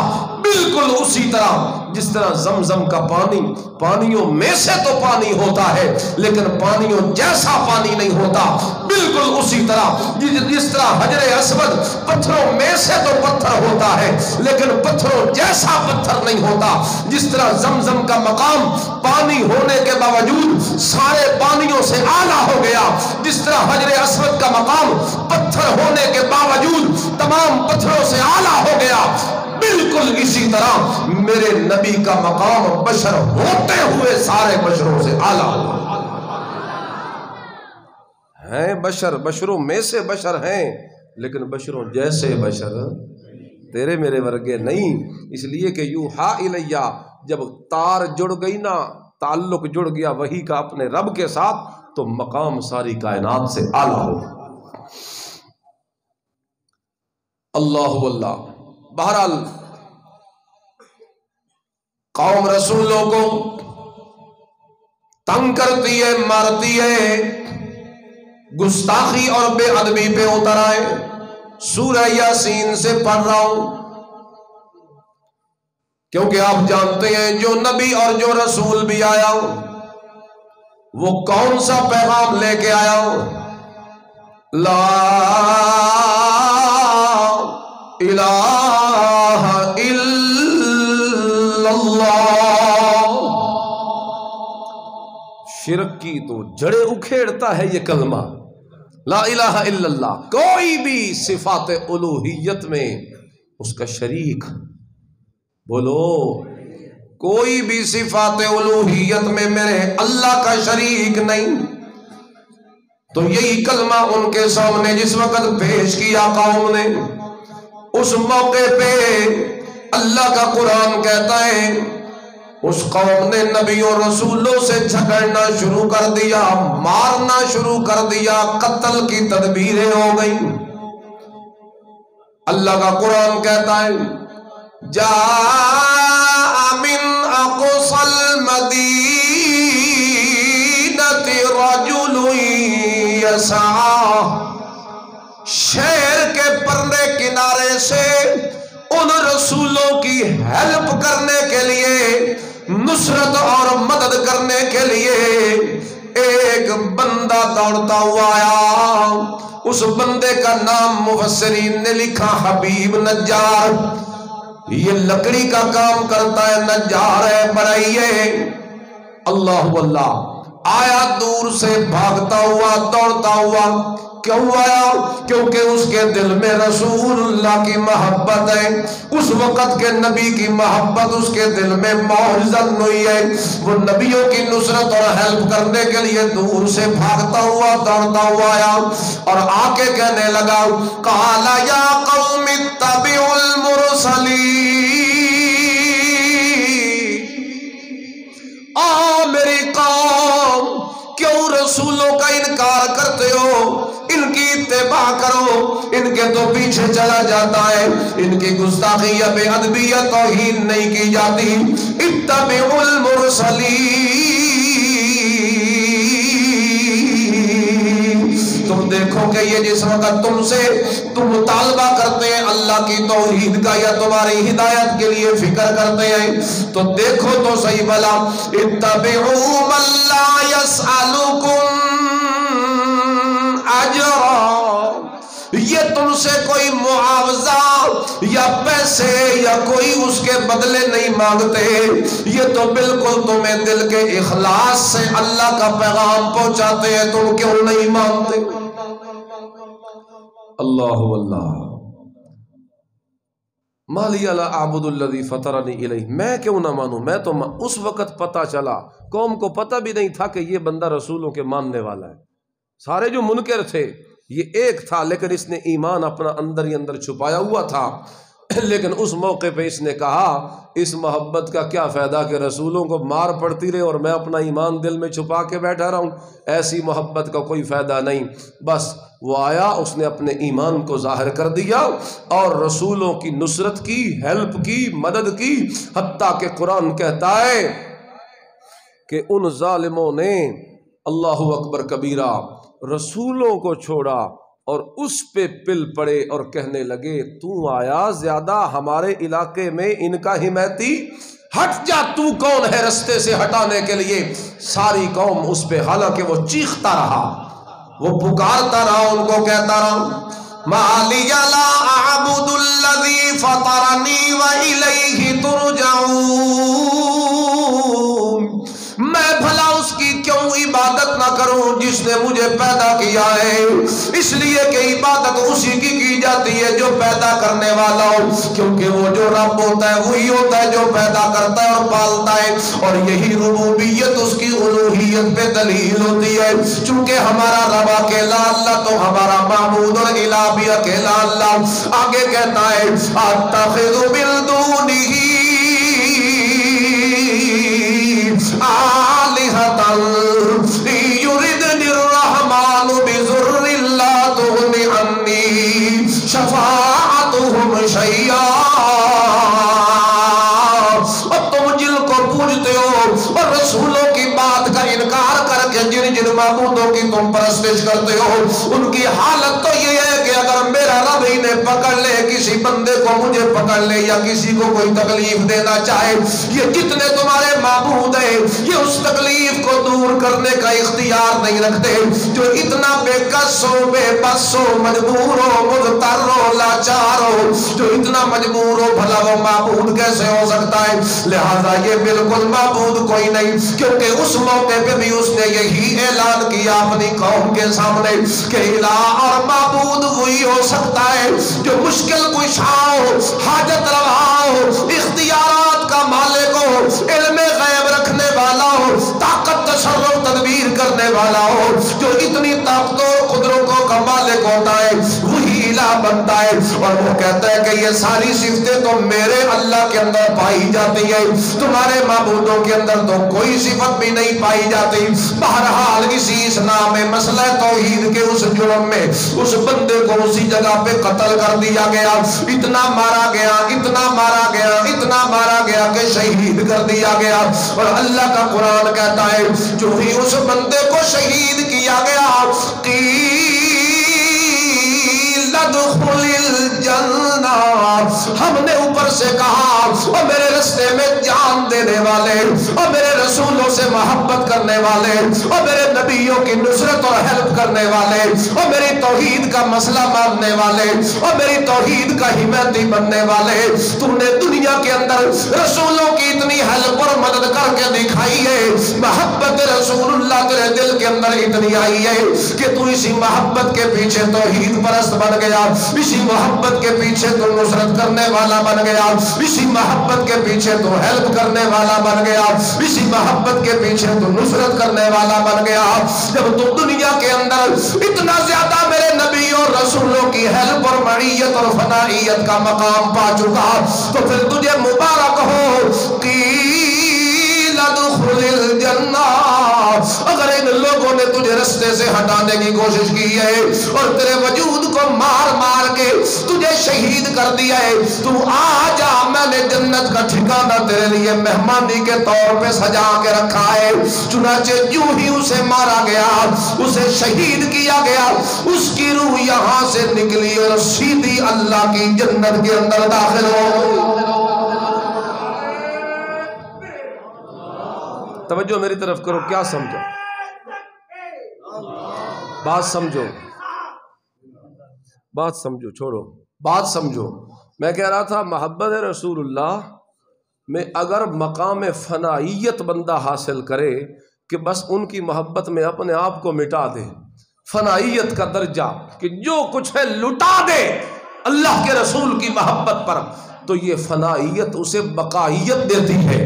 بالکل اسی طرح جس طرح زمزم کا پانی پانیوں میں سے تو پانی ہوتا ہے لیکن پانیوں جیسا پانی نہیں ہوتا، بالکل اسی طرح جس طرح حجر اسود پتھروں میں سے تو پتھر ہوتا ہے لیکن پتھروں جیسا پتھر نہیں ہوتا، جس طرح زمزم کا مقام پانی ہونے کے باوجود سارے پانیوں سے اعلیٰ ہو گیا، جس طرح حجر اسود کا مقام پتھر ہونے کے باوجود تمام پتھروں سے اعلیٰ ہو گیا، بالکل اسی طرح میرے نبی کا مقام بشر ہوتے ہوئے سارے بشروں سے اعلیٰ ہیں۔ بشر، بشروں میں سے بشر ہیں لیکن بشروں جیسے بشر تیرے میرے ورگے نہیں، اس لیے کہ یوحا الیہ، جب تار جڑ گئی نا، تعلق جڑ گیا وحی کا اپنے رب کے ساتھ، تو مقام ساری کائنات سے اعلیٰ ہو۔ اللہ اللہ۔ بہرحال قوم رسولوں کو تنگ کرتی ہے، مارتی ہے، گستاخی اور بے ادبی پہ اتر آئے۔ سورہ یاسین سے پڑھ رہا ہوں کیونکہ آپ جانتے ہیں جو نبی اور جو رسول بھی آیا وہ کون سا پیغام لے کے آیا؟ لا الہ الا اللہ۔ شرک کی تو جڑیں اکھیڑتا ہے یہ کلمہ، لا الہ الا اللہ۔ کوئی بھی صفات الوہیت میں اس کا شریک، بولو، کوئی بھی صفات الوہیت میں میرے اللہ کا شریک نہیں۔ تو یہی کلمہ ان کے سامنے جس وقت پیش کیا قوم نے، اس موقع پہ اللہ کا قرآن کہتا ہے اس قوم نے نبیوں رسولوں سے جھگڑنا شروع کر دیا، مارنا شروع کر دیا، قتل کی تدبیریں ہو گئی۔ اللہ کا قرآن کہتا ہے جاء من اقصى المدینة رجل یسعی، شہر کے پرلے کنارے سے ان رسولوں کی ہیلپ کرنے کے لیے، نصرت اور مدد کرنے کے لیے ایک بندہ دوڑتا ہوا آیا۔ اس بندے کا نام مفسرین نے لکھا حبیب نجار۔ یہ لکڑی کا کام کرتا ہے، نجار ہے، بڑائی ہے۔ اللہ اللہ۔ آیا دور سے بھاگتا ہوا، دوڑتا ہوا۔ کیوں آیا؟ کیونکہ اس کے دل میں رسول اللہ کی محبت ہے، اس وقت کے نبی کی محبت اس کے دل میں موجزن ہوئی ہے۔ وہ نبیوں کی نصرت اور ہیلپ کرنے کے لیے دور سے بھاگتا ہوا، دوڑتا ہوا آیا اور آ کے کہنے لگا قال یا قوم اتبعوا المرسلین، میری قوم کیوں رسولوں کا انکار کرتے ہو؟ ان کی اتباع کرو، ان کے تو پیچھے چلا جاتا ہے، ان کی گستاخی یا بے ادبی یا توہین نہیں کی جاتی۔ اتبعوا المرسلین، تم دیکھو کہ یہ جس وقت تم مطالبہ کرتے ہیں اللہ کی توحید کا یا تمہاری ہدایت کے لیے فکر کرتے ہیں، تو دیکھو تو صحیح بلا اتبعوا من لا يسألكم اجرا، یہ تم سے کوئی معاوضہ یا پیسے یا کوئی اس کے بدلے نہیں مانگتے، یہ تو بالکل تمہیں دل کے اخلاص سے اللہ کا پیغام پہنچاتے ہیں، تم کیوں نہیں مانتے؟ اللہ اللہ۔ مالی لا اعبد الذی فطرنی الیہ، میں کیوں نہ مانوں؟ میں تو اس وقت پتہ چلا، قوم کو پتہ بھی نہیں تھا کہ یہ بندہ رسولوں کے ماننے والا ہے۔ سارے جو منکر تھے یہ ایک تھا، لیکن اس نے ایمان اپنا اندر ہی اندر چھپایا ہوا تھا۔ لیکن اس موقع پہ اس نے کہا اس محبت کا کیا فائدہ کہ رسولوں کو مار پڑتی رہے اور میں اپنا ایمان دل میں چھپا کے بیٹھا رہوں، ایسی محبت کا کوئی فائدہ نہیں۔ بس وہ آیا، اس نے اپنے ایمان کو ظاہر کر دیا اور رسولوں کی نصرت کی، ہیلپ کی، مدد کی، حتیٰ کہ قرآن کہتا ہے کہ ان ظالموں نے اللہ اکبر کبیرہ رسولوں کو چھوڑا اور اس پہ پل پڑے اور کہنے لگے تو آیا زیادہ ہمارے علاقے میں ان کا حمایتی، ہٹ جا، تو کون ہے رستے سے ہٹانے کے لیے؟ ساری قوم اس پہ، حالانکہ وہ چیختا رہا، وہ پکارتا رہا، ان کو کہتا رہا ما لی لا اعبد الذی فطرنی والیہ ترجعون، میں بھلا اس کی کیوں عبادت نہ کروں جس نے مجھے پیدا کیا ہے؟ اس لیے کہ عبادت اسی کی جاتی ہے جو پیدا کرنے والا ہو، کیونکہ وہ جو رب ہوتا ہے وہی ہوتا ہے جو پیدا کرتا ہے اور پالتا ہے، اور یہی ربوبیت اس کی الوہیت پہ دلیل ہوتی ہے۔ چونکہ ہمارا رب اکیلا اللہ تو ہمارا معبود اور الہ بھی کوئی اکیلا اللہ۔ آگے کہتا ہے اتخذ من دونہ آلہۃ یردنی الرحمن بضر لا تغن عنی شفاعتہم شیئا۔ اور تم جن کو پوجتے ہو اور رسولوں کی بات کا انکار کر کے جن جن معبودوں کی تم پرستش کرتے ہو، ان کی حالت تو یہ ہے کہ اگر میرا رب انہیں پکڑ لے، کسی بندے کو مجھے پکڑ لے یا کسی کو کوئی تکلیف دینا چاہے، یہ جتنے تمہارے معبود ہیں یہ اس تکلیف کو دور کرنے کا اختیار نہیں رکھتے۔ جو اتنا بے کس ہو، بے بس ہو، مجبور ہو، مضطر ہو، لاچار ہو، جو اتنا مجبور ہو، بھلا وہ معبود کیسے ہو سکتا ہے؟ لہذا یہ بالکل معبود کوئی نہیں، کیونکہ اس موقع پہ بھی اس نے یہی اعلان کیا اپنی قوم کے سامنے کہ الہ اور معبود وہی ہو سکتا ہے جو مشکل کشا ہو، حاجت روا ہو، اختیارات کا مالک ہو، علم غیب رکھنے والا ہو، طاقت تصرف تدبیر کرنے والا ہو، جو اتنی طاقتوں قدرتوں کا مالک ہوتا ہے وہی الہ بنتا ہے۔ اور وہ کہتا ہے کہ یہ ساری صفتیں تو میرے اللہ کے اندر پائی جاتی ہے، تمہارے معبودوں کے اندر تو کوئی صفت بھی نہیں پائی جاتی۔ بہرحال اسی اسلام میں مسئلہ توحید کے اس جرم میں اس بندے کو اسی جگہ پہ قتل کر دیا گیا، اتنا مارا گیا، اتنا مارا گیا، اتنا مارا گیا کہ شہید کر دیا گیا۔ اور اللہ کا قرآن کہتا ہے جو ہی اس بندے کو شہید کیا گیا، قیل ادخل الجنہ، ہم نے اوپر سے کہا اور میرے رستے میں جان دینے والے اور میرے رسولوں سے محبت کرنے والے اور میرے نبیوں کی نصرت اور ہیلپ کرنے والے اور میری توحید کا مسئلہ ماننے والے اور میری توحید کا حمایتی بننے والے، تم نے دنیا کے اندر رسولوں کی اتنی ہیلپ اور مدد کر کے دکھائی ہے، محبت رسول اللہ تیرے دل کے اندر اتنی آئی ہے کہ تو اسی محبت کے پیچھے توحید پرست بن گیا، اسی محبت کے پیچھے تو نصرت کرنے والا بن گیا، اسی محبت کے پیچھے تو ہیلپ کرنے والا بن گیا، اسی محبت کے پیچھے تو نصرت کرنے والا بن گیا۔ جب تو دنیا کے اندر اتنا زیادہ میرے نبی اور رسولوں کی ہیلپ اور معیت اور فنائیت کا مقام پا چکا تو پھر تجھے مبارک ہو، قیل ادخل الجنہ۔ اگر ان لوگوں نے تجھے رستے سے ہٹانے کی کوشش کی ہے اور تیرے وجود کو مار مار کے تجھے شہید کر دیا ہے، تو آ جا، میں نے جنت کا ٹھکانہ تیرے لیے مہمانی کے طور پہ سجا کے رکھا ہے۔ چنانچہ یوں ہی اسے مارا گیا، اسے شہید کیا گیا، اس کی روح یہاں سے نکلی اور سیدھی اللہ کی جنت کے اندر داخل ہو۔ توجہ میری طرف کرو، کیا سمجھو؟ بات سمجھو، بات سمجھو، چھوڑو بات سمجھو۔ میں کہہ رہا تھا محبت رسول اللہ میں اگر مقام فنائیت بندہ حاصل کرے کہ بس ان کی محبت میں اپنے آپ کو مٹا دے، فنائیت کا درجہ کہ جو کچھ ہے لٹا دے اللہ کے رسول کی محبت پر، تو یہ فنائیت اسے بقائیت دیتی ہے،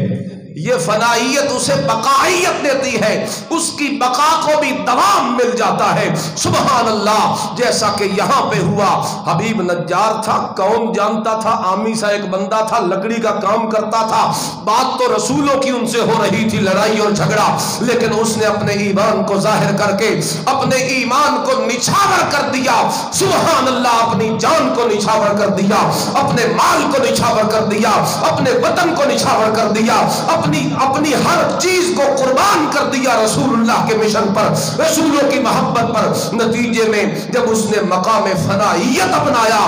یہ فنائیت اسے بقائیت دیتی ہے، اس کی بقا کو بھی دوام مل جاتا ہے۔ سبحان اللہ، جیسا کہ یہاں پہ ہوا، حبیب نجار تھا، کون جانتا تھا، عامی سا ایک بندہ تھا، لکڑی کا کام کرتا تھا، بات تو رسولوں کی ان سے ہو رہی تھی، لڑائی اور جھگڑا، لیکن اس نے اپنے ایمان کو ظاہر کر کے اپنے ایمان کو نچھاور کر دیا۔ سبحان اللہ، اپنی جان کو نچھاور کر دیا، اپنے مال کو نچھاور کر دیا، اپنے وطن کو نچھاور کر دیا، اپنی ہر چیز کو قربان کر دیا رسول اللہ کے مشن پر، رسولوں کی محبت پر۔ نتیجے میں جب اس نے مقام فنائیت اپنایا،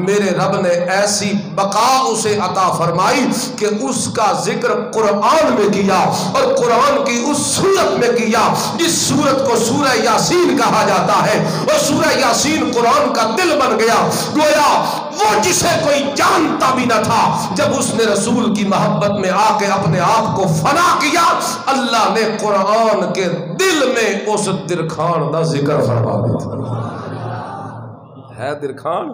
میرے رب نے ایسی بقا اسے عطا فرمائی کہ اس کا ذکر قرآن میں کیا، اور قرآن کی اس سورت میں کیا جس سورت کو سورہ یاسین کہا جاتا ہے، اور سورہ یاسین قرآن کا دل بن گیا۔ گویا وہ جسے کوئی جانتا بھی نہ تھا، جب اس نے رسول کی محبت میں آ کے اپنے آپ کو فنا کیا، اللہ نے قرآن کے دل میں اس درخان کا ذکر فرما دیا۔ ہے درخان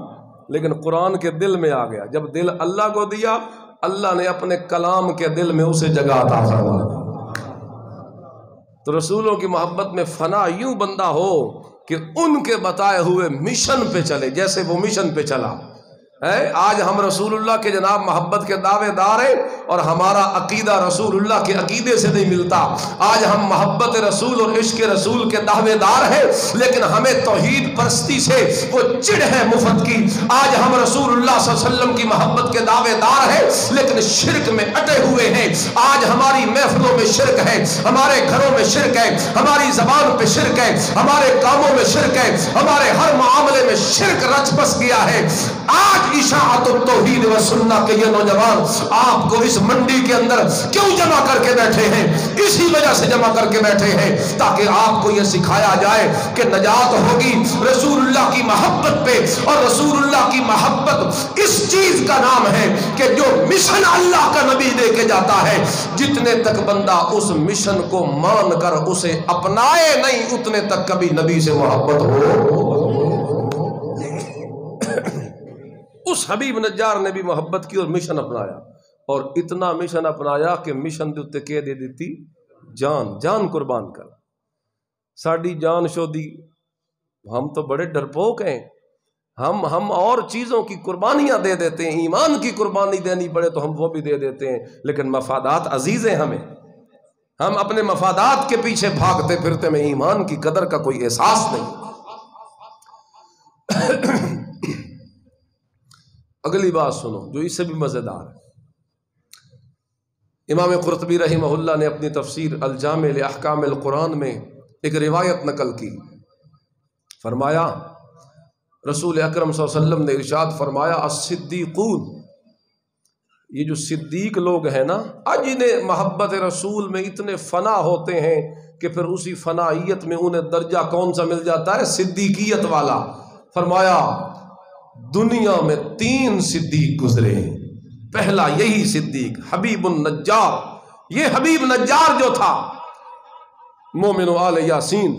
لیکن قرآن کے دل میں آ گیا۔ جب دل اللہ کو دیا، اللہ نے اپنے کلام کے دل میں اسے جگہ عطا فرما دی۔ تو رسولوں کی محبت میں فنا یوں بندہ ہو کہ ان کے بتائے ہوئے مشن پہ چلے، جیسے وہ مشن پہ چلا ہے۔ آج ہم رسول اللہ کے جناب محبت کے دعوے دار ہیں اور ہمارا عقیدہ رسول اللہ کے عقیدے سے نہیں ملتا۔ آج ہم محبت رسول اور عشق رسول کے دعوے دار ہیں، لیکن ہمیں توحید پرستی سے وہ چڑ ہے مفت کی۔ آج ہم رسول اللہ صلی اللہ علیہ وسلم کی محبت کے دعوے دار ہیں، لیکن شرک میں اٹے ہوئے ہیں۔ آج ہماری محفلوں میں شرک ہے، ہمارے گھروں میں شرک ہے، ہماری زبان پہ شرک ہے، ہمارے کاموں میں شرک ہے، ہمارے ہر معاملے میں شرک رچ بس گیا ہے۔ آج اشاعت التوحید و سنہ کے یہ نوجوان آپ کو اس منڈی کے اندر کیوں جمع کر کے بیٹھے ہیں؟ اسی وجہ سے جمع کر کے بیٹھے ہیں تاکہ آپ کو یہ سکھایا جائے کہ نجات ہوگی رسول اللہ کی محبت پہ، اور رسول اللہ کی محبت اس چیز کا نام ہے کہ جو مشن اللہ کا نبی دے کے جاتا ہے، جتنے تک بندہ اس مشن کو مان کر اسے اپنائے نہیں، اتنے تک کبھی نبی سے محبت ہو۔ اس حبیب نجار نے بھی محبت کی اور مشن اپنایا، اور اتنا مشن اپنایا کہ مشن دے اتے کہ دے دیتی جان قربان کر۔ ساڑی جان شودی، ہم تو بڑے ڈرپوک ہیں، ہم اور چیزوں کی قربانیاں دے دیتے ہیں، ایمان کی قربانی دینی پڑے تو ہم وہ بھی دے دیتے ہیں، لیکن مفادات عزیز ہیں ہمیں، ہم اپنے مفادات کے پیچھے بھاگتے پھرتے میں ایمان کی قدر کا کوئی احساس نہیں۔ اگلی بات سنو جو اس سے بھی مزیدار ہے۔ امام قرطبی رحمہ اللہ نے اپنی تفسیر الجامع لاحکام القرآن میں ایک روایت نقل کی، فرمایا رسول اکرم صلی اللہ علیہ وسلم نے ارشاد فرمایا الصدیقون، یہ جو صدیق لوگ ہیں نا، انہیں محبت رسول میں اتنے فنا ہوتے ہیں کہ پھر اسی فنائیت میں انہیں درجہ کون سا مل جاتا ہے؟ صدیقیت والا۔ فرمایا دنیا میں 3 صدیق گزرے ہیں، پہلا یہی صدیق حبیب النجار، یہ حبیب نجار جو تھا مومن آل یاسین،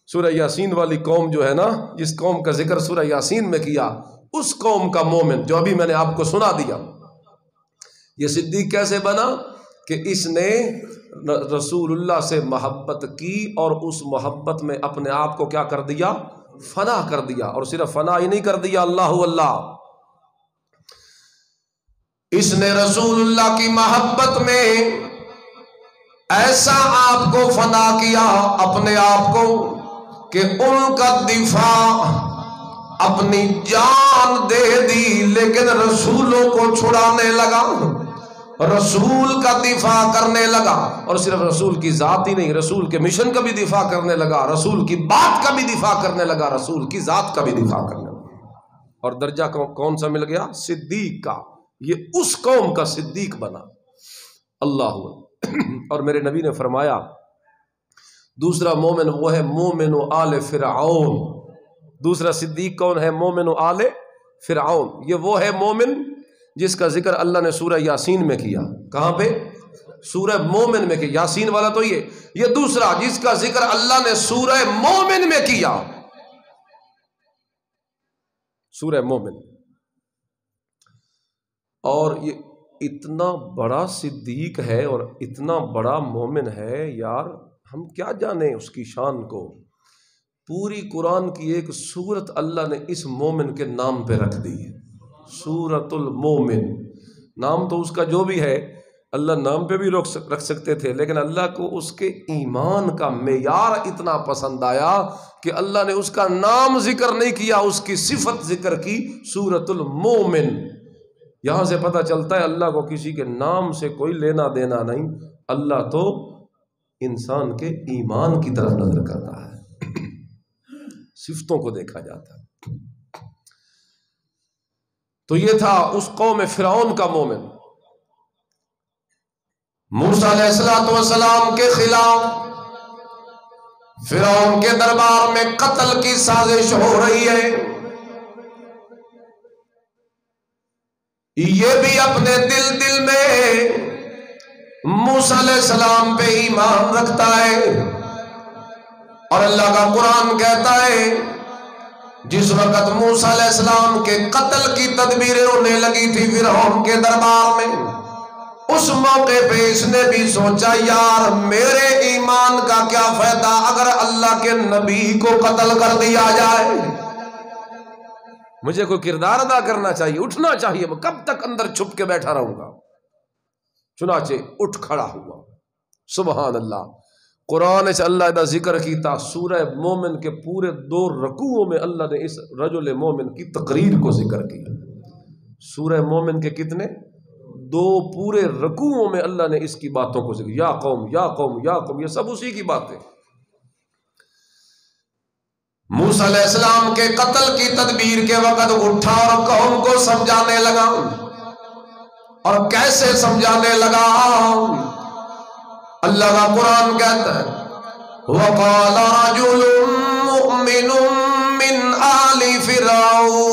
سورہ یاسین والی قوم جو ہے نا، جس قوم کا ذکر سورہ یاسین میں کیا، اس قوم کا مومن جو ابھی میں نے آپ کو سنا دیا۔ یہ صدیق کیسے بنا؟ کہ اس نے رسول اللہ سے محبت کی اور اس محبت میں اپنے آپ کو کیا کر دیا؟ فنا کر دیا، اور صرف فنا ہی نہیں کر دیا، اللہ اللہ، اس نے رسول اللہ کی محبت میں ایسا آپ کو فنا کیا اپنے آپ کو کہ ان کا دفاع اپنی جان دے دی، لیکن رسولوں کو چھڑانے لگا، رسول کا دفاع کرنے لگا، اور صرف رسول کی ذات ہی نہیں، رسول کے مشن کا بھی دفاع کرنے لگا، رسول کی بات کا بھی دفاع کرنے لگا، رسول کی ذات کا بھی دفاع کرنے لگا، اور درجہ کون سا مل گیا؟ صدیق کا۔ یہ اس قوم کا صدیق بنا، اللہ۔ اور میرے نبی نے فرمایا دوسرا مومن وہ ہے مومن آل فرعون۔ دوسرا صدیق کون ہے؟ مومن آل فرعون۔ یہ وہ ہے مومن جس کا ذکر اللہ نے سورہ یاسین میں کیا۔ کہاں پہ؟ سورہ مومن میں کیا۔ یاسین والا تو یہ دوسرا جس کا ذکر اللہ نے سورہ مومن میں کیا، سورہ مومن۔ اور یہ اتنا بڑا صدیق ہے اور اتنا بڑا مومن ہے، یار ہم کیا جانیں اس کی شان کو۔ پوری قرآن کی ایک سورت اللہ نے اس مومن کے نام پہ رکھ دی ہے، سورۃ المومن۔ نام تو اس کا جو بھی ہے اللہ نام پہ بھی رکھ سکتے تھے، لیکن اللہ کو اس کے ایمان کا معیار اتنا پسند آیا کہ اللہ نے اس کا نام ذکر نہیں کیا، اس کی صفت ذکر کی، سورۃ المومن۔ یہاں سے پتہ چلتا ہے اللہ کو کسی کے نام سے کوئی لینا دینا نہیں، اللہ تو انسان کے ایمان کی طرف نظر کرتا ہے، صفتوں کو دیکھا جاتا ہے۔ تو یہ تھا اس قوم فرعون کا مومن۔ موسیٰ علیہ السلام کے خلاف فرعون کے دربار میں قتل کی سازش ہو رہی ہے، یہ بھی اپنے دل میں موسیٰ علیہ السلام پہ ایمان رکھتا ہے، اور اللہ کا قرآن کہتا ہے جس وقت موسیٰ علیہ السلام کے قتل کی تدبیریں ہونے لگی تھی فرعون کے دربار میں، اس موقع پہ اس نے بھی سوچا یار میرے ایمان کا کیا فائدہ اگر اللہ کے نبی کو قتل کر دیا جائے، مجھے کوئی کردار ادا کرنا چاہیے، اٹھنا چاہیے، میں کب تک اندر چھپ کے بیٹھا رہوں گا؟ چنانچہ اٹھ کھڑا ہوا۔ سبحان اللہ، قرآن سے اللہ کا ذکر کیتا، سورہ مومن کے پورے 2 رکوعوں میں اللہ نے اس رجل مومن کی تقریر کو ذکر کیا۔ سورہ مومن کے کتنے؟ 2 پورے رکوعوں میں اللہ نے اس کی باتوں کو ذکر، یا قوم یا قوم یا قوم، یہ سب اسی کی باتیں۔ موسیٰ علیہ السلام کے قتل کی تدبیر کے وقت اٹھا اور قوم کو سمجھانے لگا، اور کیسے سمجھانے لگا؟ اللہ کا قرآن کہتا ہے وَقَالَ رَجُلٌ مُؤْمِنٌ مِّنْ آلِ فِرْعَوْنَ،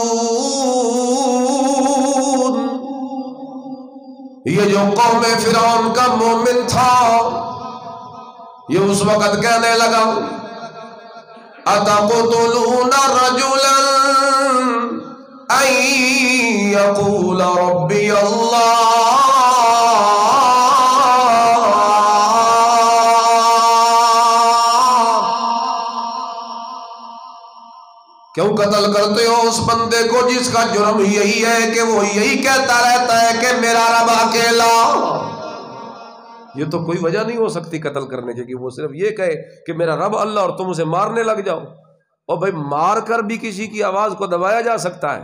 یہ جو قوم فرعون کا مومن تھا یہ اس وقت کہنے لگا أَتَقْتُلُونَ رَجُلًا أَن يَقُولَ رَبِّيَ اللَّهُ، کیوں قتل کرتے ہو اس بندے کو جس کا جرم یہی ہے کہ وہ یہی کہتا رہتا ہے کہ میرا رب اکیلا؟ یہ تو کوئی وجہ نہیں ہو سکتی قتل کرنے کی کہ وہ صرف یہ کہے کہ میرا رب اللہ اور تم اسے مارنے لگ جاؤ۔ اور بھائی مار کر بھی کسی کی آواز کو دبایا جا سکتا ہے۔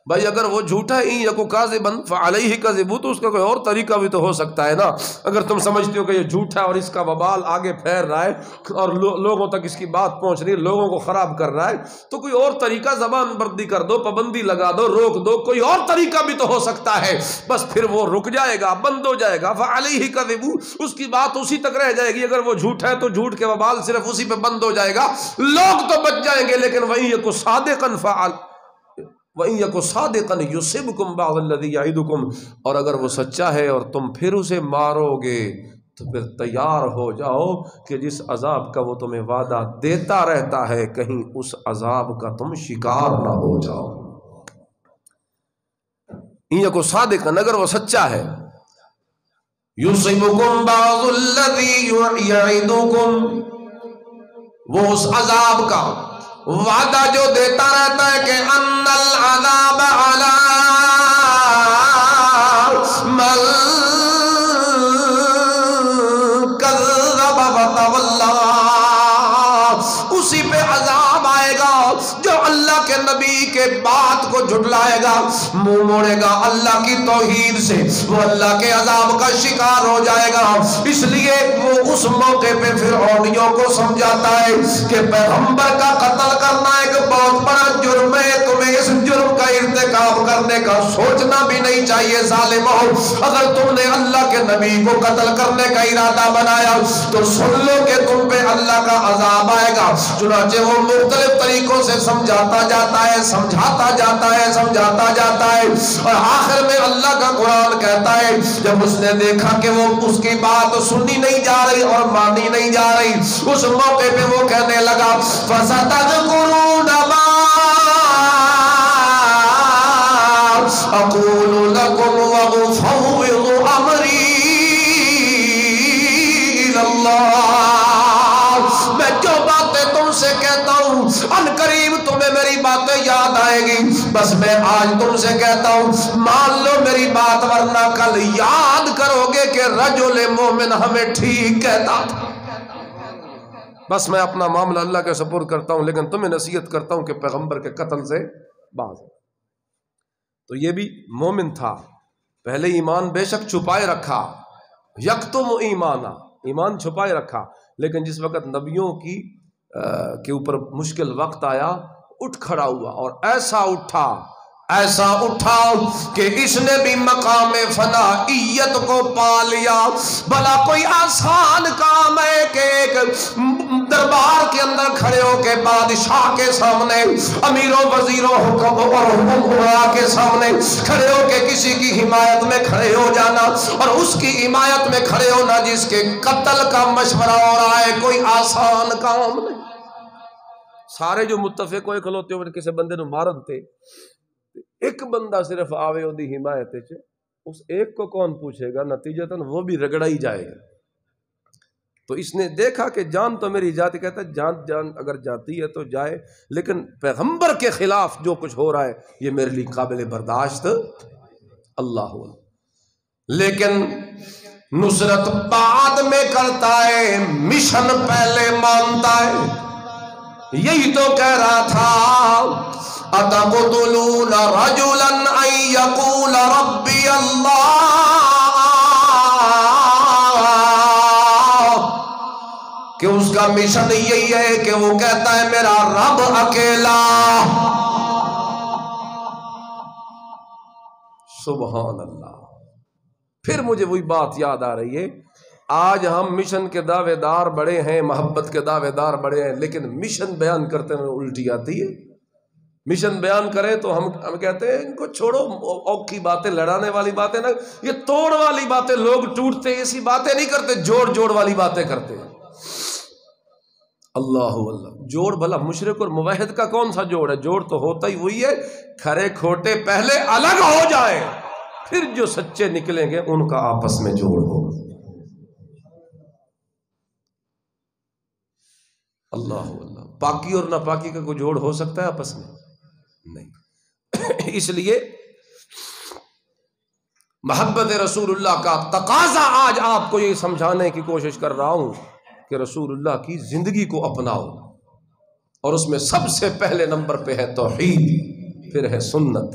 بھائی اگر وہ جھوٹا ہے یکو کاذبن فعلیہ کذب، تو اس کا کوئی اور طریقہ بھی تو ہو سکتا ہے نا۔ اگر تم سمجھتے ہو کہ یہ جھوٹا ہے اور اس کا وبال آگے پھیل رہا ہے اور لوگوں تک اس کی بات پہنچ رہی ہے، لوگوں کو خراب کر رہا ہے، تو کوئی اور طریقہ زبان بندی کر دو، پابندی لگا دو، روک دو، کوئی اور طریقہ بھی تو ہو سکتا ہے۔ بس پھر وہ رک جائے گا، بند ہو جائے گا، فعلیہ کذب، اس کی بات اسی تک رہ جائے گی۔ اگر وہ جھوٹ ہے تو جھوٹ کے وبال صرف اسی پہ بند ہو جائے گا، لوگ تو بچ جائیں گے۔ لیکن وہیں یکو صادقا فعل وَإِن يَكُ صَادِقًا يُصِبْكُمْ بَعْضَ الَّذِي يَعِدُكُمْ، اور اگر وہ سچا ہے اور تم پھر اسے مارو گے تو پھر تیار ہو جاؤ کہ جس عذاب کا وہ تمہیں وعدہ دیتا رہتا ہے کہیں اس عذاب کا تم شکار نہ ہو جاؤ۔ إِن يَكُ صَادِقًا، اگر وہ سچا ہے، يُصِبْكُمْ بَعْضُ الَّذِي يَعِدُكُمْ، وہ اس عذاب کا وعدہ جو دیتا رہتا ہے کہ ان العذاب علی من کذب وتولی، اسی پہ عذاب آئے گا جو اللہ کے نبی کے بات کو جھٹلائے گا، منہ موڑے گا اللہ کی توحید سے، وہ اللہ کے عذاب کا شکار ہو جائے گا۔ اس لیے وہ اس موقع پہ فرعونیوں کو سمجھاتا ہے کہ پیغمبر کا قتل کرنا ایک بہت بڑا جرم ہے، تمہیں اس جرم کا ارتکاب کرنے کا سوچنا بھی نہیں چاہیے ظالمو۔ اگر تم نے اللہ کے نبی کو قتل کرنے کا ارادہ بنایا تو سن لو کہ تم پہ اللہ کا عذاب آئے گا۔ چنانچہ وہ مختلف طریقوں سے سمجھاتا جاتا ہے، سمجھاتا جاتا ہے، سمجھاتا جاتا ہے، اور آخر میں اللہ کا قرآن کہتا ہے جب اس نے دیکھا کہ وہ اس کی بات سنی نہیں جا رہی اور مانی نہیں جا رہی، اس موقع پہ وہ کہنے لگا فَسَتَذْكُرُونَ مَا أَقُولُ لَكُمْ وَأُفَوِّضُ أَمْرِي إِلَى اللَّهِ، میں جو باتیں تم سے کہتا ہوں ان قریب تمہیں میری باتیں یاد آئے گی، بس میں آج تم سے کہتا ہوں مان لو میری بات، ورنہ کل یاد کرو گے کہ رجل مومن ہمیں ٹھیک کہتا تھا۔ بس میں اپنا معاملہ اللہ کے سپرد کرتا ہوں، لیکن تمہیں نصیحت کرتا ہوں کہ پیغمبر کے قتل سے باز۔ تو یہ بھی مومن تھا، پہلے ایمان بے شک چھپائے رکھا، یکتم ایمانا، ایمان چھپائے رکھا، لیکن جس وقت نبیوں کی کے اوپر مشکل وقت آیا اٹھ کھڑا ہوا، اور ایسا اٹھا کہ اس نے بھی مقام فنائیت کو پا لیا۔ بھلا کوئی آسان کام ہے کہ ایک دربار کے اندر کھڑے ہو کے بادشاہ کے سامنے، امیروں وزیروں اور حکمراں کے سامنے کھڑے ہو کے کسی کی حمایت میں کھڑے ہو جانا اور اس کی حمایت میں کھڑے ہونا جس کے قتل کا مشورہ ہو رہا ہے، کوئی آسان کام نہیں۔ سارے جو متفق ہوئے کھلوتے ہوئے کسی بندے نو مارن تے، ایک بندہ صرف آوے دی حمایت چ اس ایک کو کون پوچھے گا؟ نتیجتاً وہ بھی رگڑا ہی جائے گا۔ تو اس نے دیکھا کہ جان تو میری جاتی، کہتا ہے جان اگر جاتی ہے تو جائے، لیکن پیغمبر کے خلاف جو کچھ ہو رہا ہے یہ میرے لیے قابل برداشت اللہ۔ لیکن نصرت بعد میں کرتا ہے، مشن پہلے مانتا ہے۔ یہی تو کہہ رہا تھا أَتَقْتُلُونَ رَجُلًا أَن يَقُولَ رَبِّيَ اللَّهُ، کہ اس کا مشن یہی ہے کہ وہ کہتا ہے میرا رب اکیلا۔ سبحان اللہ۔ پھر مجھے وہی بات یاد آ رہی ہے، آج ہم مشن کے دعوے دار بڑے ہیں، محبت کے دعوے دار بڑے ہیں، لیکن مشن بیان کرتے ہوئے الٹی آتی ہے۔ مشن بیان کریں تو ہم کہتے ہیں ان کو چھوڑو، اوکھی باتیں، لڑانے والی باتیں نہ، یہ توڑ والی باتیں، لوگ ٹوٹتے ایسی باتیں نہیں کرتے، جوڑ والی باتیں کرتے ہیں۔ اللہ اللہ، جوڑ بھلا مشرک اور موحد کا کون سا جوڑ ہے؟ جوڑ تو ہوتا ہی وہی ہے، کھرے کھوٹے پہلے الگ ہو جائیں، پھر جو سچے نکلیں گے ان کا آپس میں جوڑ ہوگا۔ اللہ اللہ، پاکی اور ناپاکی کا کوئی جوڑ ہو سکتا ہے آپس میں؟ نہیں۔ اس لیے محبت رسول اللہ کا تقاضا آج آپ کو یہ سمجھانے کی کوشش کر رہا ہوں کہ رسول اللہ کی زندگی کو اپناؤ، اور اس میں سب سے پہلے نمبر پہ ہے توحید، پھر ہے سنت۔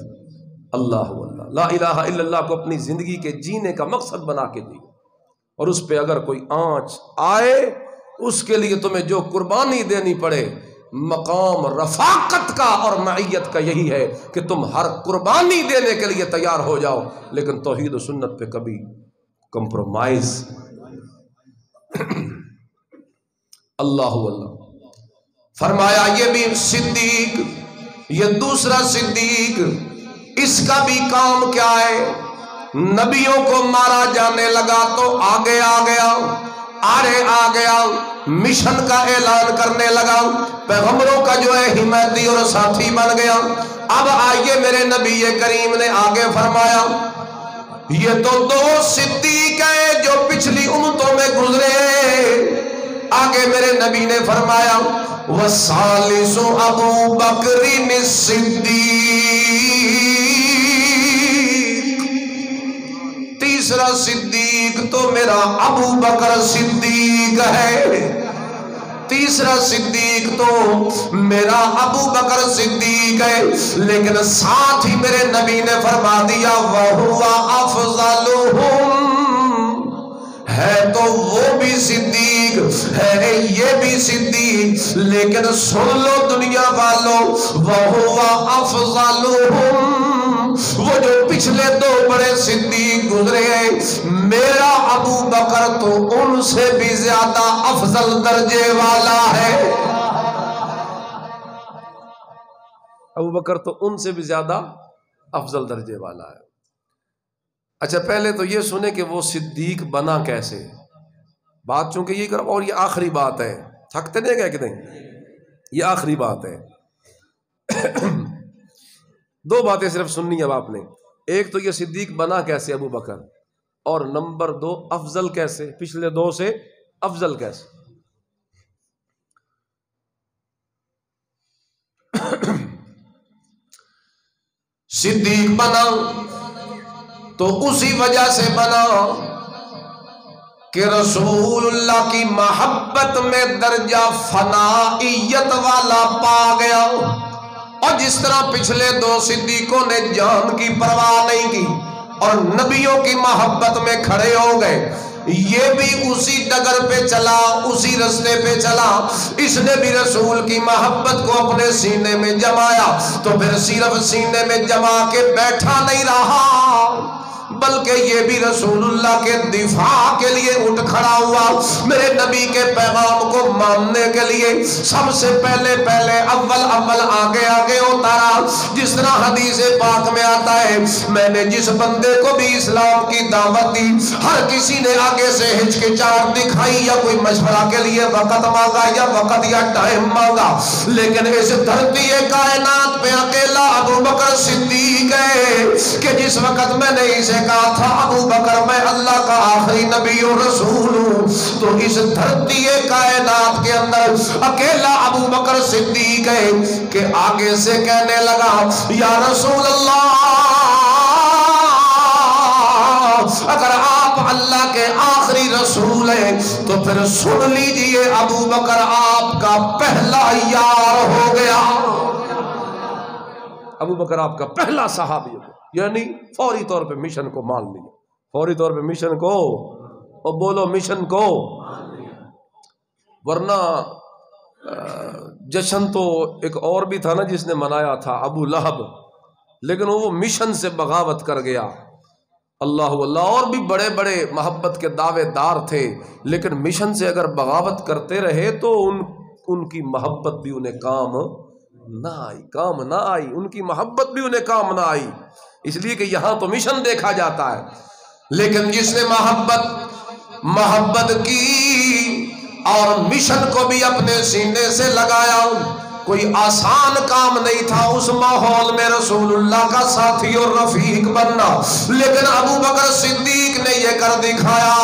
اللہ اللہ، لا الہ الا اللہ کو اپنی زندگی کے جینے کا مقصد بنا کے دی، اور اس پہ اگر کوئی آنچ آئے اس کے لیے تمہیں جو قربانی دینی پڑے، مقام رفاقت کا اور معیت کا یہی ہے کہ تم ہر قربانی دینے کے لیے تیار ہو جاؤ، لیکن توحید و سنت پہ کبھی کمپرومائز۔ اللہ اللہ، فرمایا یہ بھی صدیق، یہ دوسرا صدیق، اس کا بھی کام کیا ہے؟ نبیوں کو مارا جانے لگا تو آگے آ گیا، آرے آ گیا، مشن کا اعلان کرنے لگا، پیغمبروں کا جو ہے حمایتی اور ساتھی بن گیا۔ اب آئیے میرے نبی کریم نے آگے فرمایا، یہ تو دو صدیق ہیں جو پچھلی امتوں میں گزرے۔ آگے میرے نبی نے فرمایا وَالثَّالِثُ أَبُو بَكْرٍ الصِّدِّيقُ، تیسرا صدیق تو میرا ابو بکر صدیق ہے، تیسرا صدیق تو میرا ابو بکر صدیق ہے، لیکن ساتھ ہی میرے نبی نے فرما دیا وَهُوَ أَفْضَلُهُمْ، ہے تو وہ بھی صدیق ہے، یہ بھی صدیق، لیکن سن لو دنیا والوں، وَهُوَ أَفْضَلُهُمْ، وہ جو پچھلے دو بڑے صدیق گزرے ہیں، میرا ابو بکر تو ان سے بھی زیادہ افضل درجے والا ہے۔ ابو بکر تو ان سے بھی زیادہ افضل درجے والا ہے۔ اچھا پہلے تو یہ سنیں کہ وہ صدیق بنا کیسے، بات چونکہ یہ کرو، اور یہ آخری بات ہے، تھکتے نہیں گئے کہ نہیں، یہ آخری بات ہے۔ دو باتیں صرف سننی اب آپ نے، ایک تو یہ صدیق بنا کیسے ابو بکر، اور نمبر دو افضل کیسے، پچھلے دو سے افضل کیسے۔ صدیق بنا تو اسی وجہ سے بنا کہ رسول اللہ کی محبت میں درجہ فنائیت والا پا گیا، اور جس طرح پچھلے دو صدیقوں نے جان کی پرواہ نہیں کی اور نبیوں کی محبت میں کھڑے ہو گئے، یہ بھی اسی ڈگر پہ چلا، اسی رستے پہ چلا، اس نے بھی رسول کی محبت کو اپنے سینے میں جمایا، تو پھر صرف سینے میں جما کے بیٹھا نہیں رہا، بلکہ یہ بھی رسول اللہ کے دفاع کے لیے اٹھ کھڑا ہوا، میرے نبی کے پیغام کو ماننے کے لیے سب سے پہلے اول آگے اتارا۔ جس طرح حدیث پاک میں آتا ہے، میں نے جس بندے کو بھی اسلام کی دعوت دی، ہر کسی نے آگے سے ہچکچاہٹ دکھائی یا کوئی مشورہ کے لیے وقت مانگا یا ٹائم مانگا، لیکن اس دھرتی کائنات پہ اکیلا ابو بکر صدیق ہے کہ جس وقت میں نے اسے کہا تھا ابو بکر میں اللہ کا آخری نبی و رسول ہوں، تو اس دھرتی کائنات کے اندر اکیلا ابو بکر صدیق ہے کہ آگے سے کہنے لگا یا رسول اللہ، اگر آپ اللہ کے آخری رسول ہیں تو پھر سن لیجئے ابو بکر آپ کا پہلا یار ہو گیا۔ ابو بکر آپ کا پہلا صحابی ہو گیا، یعنی فوری طور پہ مشن کو مان لیا، فوری طور پہ مشن کو، اور بولو مشن کو۔ ورنہ جشن تو ایک اور بھی تھا نا جس نے منایا تھا، ابو لہب، لیکن وہ مشن سے بغاوت کر گیا۔ اللہ اللہ، اور بھی بڑے بڑے محبت کے دعوے دار تھے، لیکن مشن سے اگر بغاوت کرتے رہے تو ان کی محبت بھی انہیں کام نہ آئی، ان کی محبت بھی انہیں کام نہ آئی، اس لیے کہ یہاں تو مشن دیکھا جاتا ہے۔ لیکن جس نے محبت کی اور مشن کو بھی اپنے سینے سے لگایا، کوئی آسان کام نہیں تھا اس ماحول میں رسول اللہ کا ساتھی اور رفیق بننا، لیکن ابو بکر صدیق نے یہ کر دکھایا،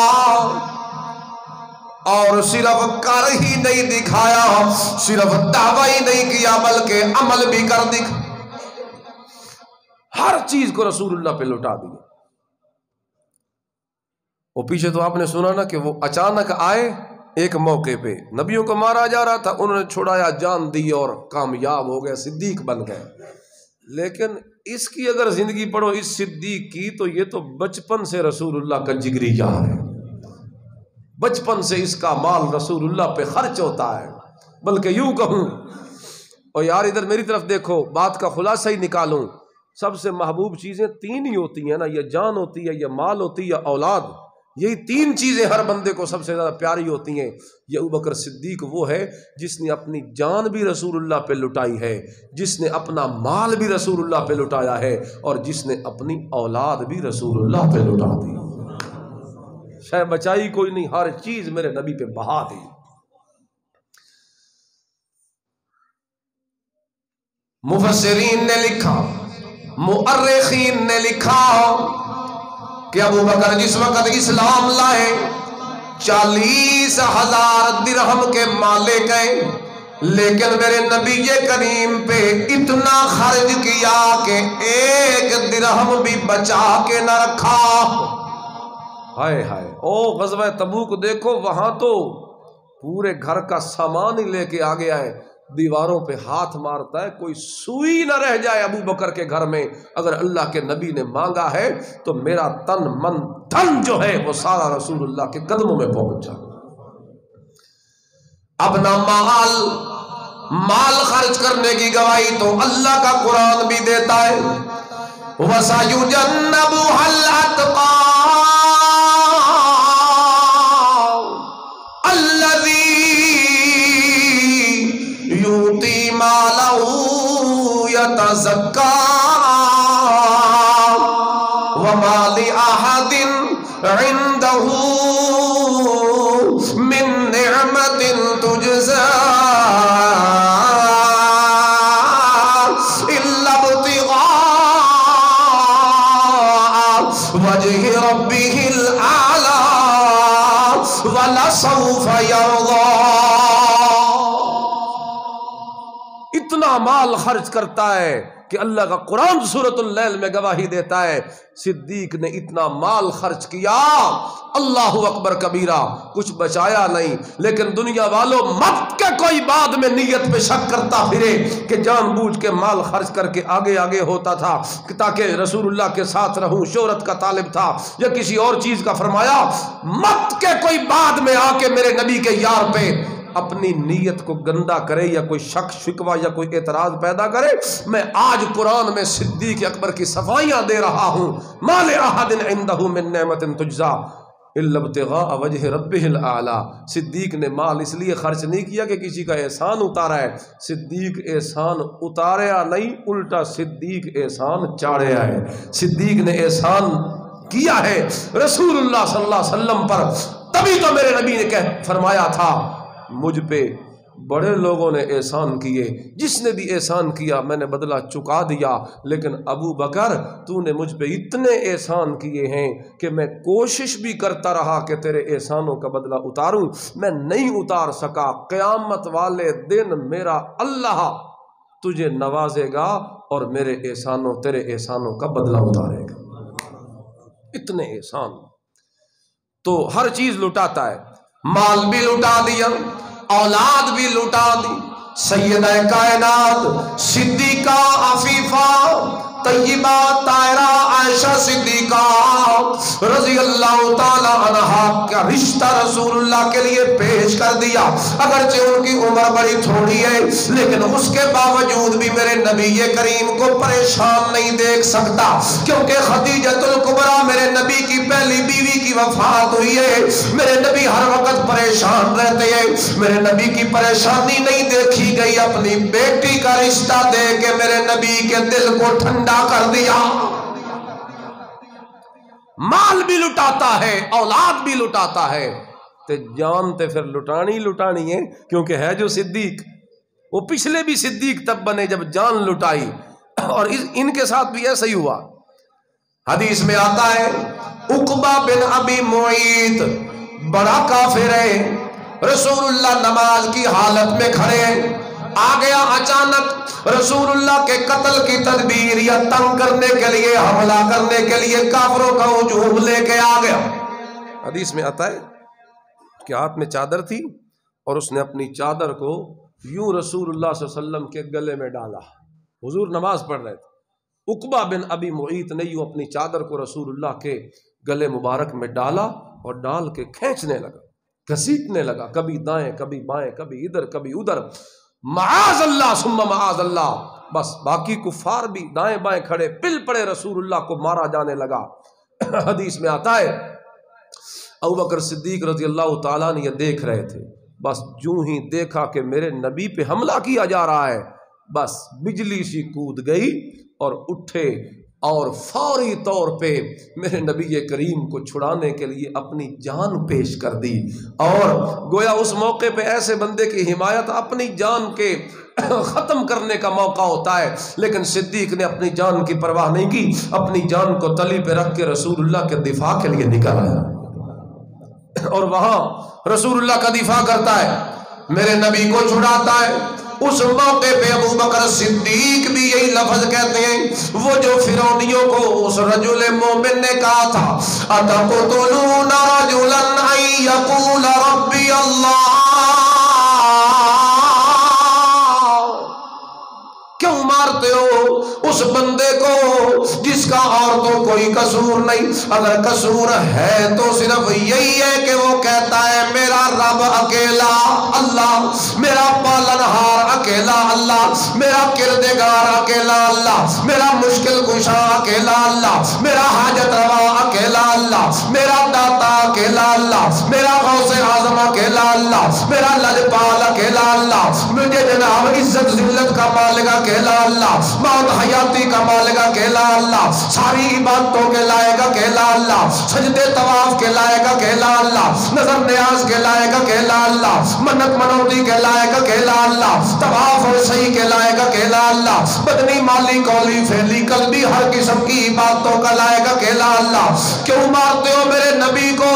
اور صرف کر ہی نہیں دکھایا، صرف دعویٰ ہی نہیں کیا بلکہ عمل بھی کر دکھایا، ہر چیز کو رسول اللہ پہ لوٹا دیا۔ وہ پیچھے تو آپ نے سنا نا کہ وہ اچانک آئے ایک موقع پہ، نبیوں کو مارا جا رہا تھا، انہوں نے چھڑایا، جان دی اور کامیاب ہو گئے، صدیق بن گئے۔ لیکن اس کی اگر زندگی پڑھو اس صدیق کی، تو یہ تو بچپن سے رسول اللہ کا جگری یار ہے، بچپن سے اس کا مال رسول اللہ پہ خرچ ہوتا ہے۔ بلکہ یوں کہوں، اور یار ادھر میری طرف دیکھو، بات کا خلاصہ ہی نکالوں، سب سے محبوب چیزیں تین ہی ہوتی ہیں نا، یہ جان ہوتی ہے، یہ مال ہوتی ہے، یا اولاد، یہی تین چیزیں ہر بندے کو سب سے زیادہ پیاری ہوتی ہیں۔ یہ ابوبکر صدیق وہ ہے جس نے اپنی جان بھی رسول اللہ پہ لٹائی ہے، جس نے اپنا مال بھی رسول اللہ پہ لٹایا ہے، اور جس نے اپنی اولاد بھی رسول اللہ پہ لٹا دی، شاید بچائی کوئی نہیں، ہر چیز میرے نبی پہ بہا دی۔ مفسرین نے لکھا، مؤرخین نے لکھا کہ ابو بکر جس وقت اسلام لائے 40,000 درہم کے مالک ہیں، لیکن میرے نبی کریم پہ اتنا خرچ کیا کہ 1 درہم بھی بچا کے نہ رکھا۔ ہائے ہائے، او غزوہ تبوک دیکھو، وہاں تو پورے گھر کا سامان ہی لے کے آ گیا ہے، دیواروں پہ ہاتھ مارتا ہے، کوئی سوئی نہ رہ جائے ابو بکر کے گھر میں۔ اگر اللہ کے نبی نے مانگا ہے تو میرا تن من دھن جو ہے وہ سارا رسول اللہ کے قدموں میں پہنچ جائے۔ اپنا مال خرچ کرنے کی گواہی تو اللہ کا قرآن بھی دیتا ہے، وَسَيُجَنَّبُهَا الْأَتْقَى وَمَا لِأَحَدٍ عِنْدَهُ مِن نِعْمَةٍ تُجْزَى إِلَّا ابْتِغَاءَ وَجْهِ رَبِّهِ الْأَعْلَى وَلَسَوْفَ يَرْضَى۔ اتنا مال خرچ کرتا ہے کہ اللہ کا قرآن سورۃ اللیل میں گواہی دیتا ہے، صدیق نے اتنا مال خرچ کیا، اللہ اکبر کبیرہ، کچھ بچایا نہیں۔ لیکن دنیا والوں مت کہ کوئی بعد میں نیت پہ شک کرتا پھرے کہ جان بوجھ کے مال خرچ کر کے آگے ہوتا تھا تاکہ رسول اللہ کے ساتھ رہوں، شہرت کا طالب تھا یا کسی اور چیز کا، فرمایا مت کہ کوئی بعد میں آ کے میرے نبی کے یار پہ اپنی نیت کو گندا کرے یا کوئی شک شکوہ یا کوئی اعتراض پیدا کرے۔ میں آج قرآن میں صدیق اکبر کی صفائیاں دے رہا ہوں، ما لأحد عنده من نعمت تجزا الا ابتغاء وجہ ربہ الاعلی۔ صدیق نے مال اس لیے خرچ نہیں کیا کہ کسی کا احسان اتارا ہے، صدیق احسان اتاریا نہیں، الٹا صدیق احسان چاڑیا ہے۔ صدیق نے احسان کیا ہے رسول اللہ صلی اللہ علیہ وسلم پر، تبھی تو میرے نبی نے فرمایا تھا مجھ پہ بڑے لوگوں نے احسان کیے، جس نے بھی احسان کیا میں نے بدلہ چکا دیا، لیکن ابو بکر تو نے مجھ پہ اتنے احسان کیے ہیں کہ میں کوشش بھی کرتا رہا کہ تیرے احسانوں کا بدلہ اتاروں، میں نہیں اتار سکا۔ قیامت والے دن میرا اللہ تجھے نوازے گا اور تیرے احسانوں کا بدلہ اتارے گا۔ اتنے احسان۔ تو ہر چیز لٹاتا ہے، مال بھی لٹا دیا، اولاد بھی لٹا دی۔ سیدہ کائنات صدیقہ عفیفہ طیبہ طاہرہ عائشہ صدیقہ رضی اللہ تعالی عنہا کا رشتہ رسول اللہ کے لیے پیش کر دیا۔ اگرچہ ان کی عمر بڑی تھوڑی ہے لیکن اس کے باوجود بھی میرے نبی کریم کو پریشان نہیں دیکھ سکتا، کیونکہ خدیجہ الکبریٰ میرے نبی کی پہلی بیوی کی وفات ہوئی ہے۔ میرے نبی ہر وقت پریشان رہتے ہیں، میرے نبی کی پریشانی نہیں دیکھی گئی، اپنی بیٹی کا رشتہ دے کے میرے نبی کے دل کو ٹھنڈا کر دیا۔ مال بھی لٹاتا ہے، اولاد بھی لٹاتا ہے، تے جان تے پھر لٹانی ہے، کیونکہ ہے جو صدیق، وہ پچھلے بھی صدیق تب بنے جب جان لٹائی، اور ان کے ساتھ بھی ایسا ہی ہوا۔ حدیث میں آتا ہے عقبہ بن ابی معیط بڑا کافر ہے، رسول اللہ نماز کی حالت میں کھڑے ہیں، آ گیا اچانک رسول اللہ کے قتل کی تدبیر یا تنگ کرنے کے لیے، حملہ کرنے کے لیے کافروں کا ہجوم لے کے آ گیا۔ حدیث میں آتا ہے کہ ہاتھ میں چادر تھی اور اس نے اپنی چادر کو یوں رسول اللہ صلی اللہ علیہ وسلم کے گلے میں ڈالا، حضور نماز پڑھ رہے تھے، عقبہ بن ابی معیط نے یوں اپنی چادر کو رسول اللہ کے گلے مبارک میں ڈالا اور ڈال کے کھینچنے لگا، گھسیٹنے لگا، کبھی دائیں کبھی بائیں، کبھی ادھر کبھی ادھر، معاذ اللہ ثم معاذ اللہ۔ بس باقی کفار بھی دائیں بائیں کھڑے پل پڑے، رسول اللہ کو مارا جانے لگا۔ حدیث میں آتا ہے ابوبکر صدیق رضی اللہ تعالیٰ نے یہ دیکھ رہے تھے، بس جوں ہی دیکھا کہ میرے نبی پہ حملہ کیا جا رہا ہے، بس بجلی سی کود گئی اور اٹھے اور فوری طور پہ میرے نبی کریم کو چھڑانے کے لیے اپنی جان پیش کر دی۔ اور گویا اس موقع پہ ایسے بندے کی حمایت اپنی جان کے ختم کرنے کا موقع ہوتا ہے، لیکن صدیق نے اپنی جان کی پرواہ نہیں کی، اپنی جان کو تلی پہ رکھ کے رسول اللہ کے دفاع کے لیے نکل آیا، اور وہاں رسول اللہ کا دفاع کرتا ہے، میرے نبی کو چھڑاتا ہے۔ اس موقع پہ ابوبکر صدیق بھی یہی لفظ کہتے ہیں، وہ جو فرعونیوں کو اس رجل مومن نے کہا تھا اتقتلون رجلا ان یقول ربی اللہ، کیوں مارتے ہو اس بندے کو جس کا اور تو کوئی قصور نہیں؟ اگر قصور ہے تو صرف یہی ہے کہ وہ کہتا ہے میرا رب اکیلا اللہ، میرا پالنہار اکیلا اللہ، میرا کردگار اکیلا اللہ، میرا مشکل کشا اکیلا اللہ، میرا حاجت روا اکیلا اللہ، میرا داتا اکیلا اللہ، میرا غوث اعظم اکیلا اللہ، میرا لجپال اکیلا اللہ، مجھے جناب عزت ذلت کا مالک اکیلا اللہ، موت حیاتی کا مالک اکیلا اللہ، ساری عبادتوں کے لائق اکیلا اللہ، سجدے طواف کے لائق اکیلا اللہ، نظر نیاز کے لائق اکیلا اللہ، منت منوتی کے لائق اکیلا اللہ، طواف اور سعی کے لائق اکیلا اللہ، بدنی مالی قولی فعلی قلبی ہر قسم کی عبادتوں کا لائق اکیلا اللہ۔ کیوں مارتے ہو میرے نبی کو؟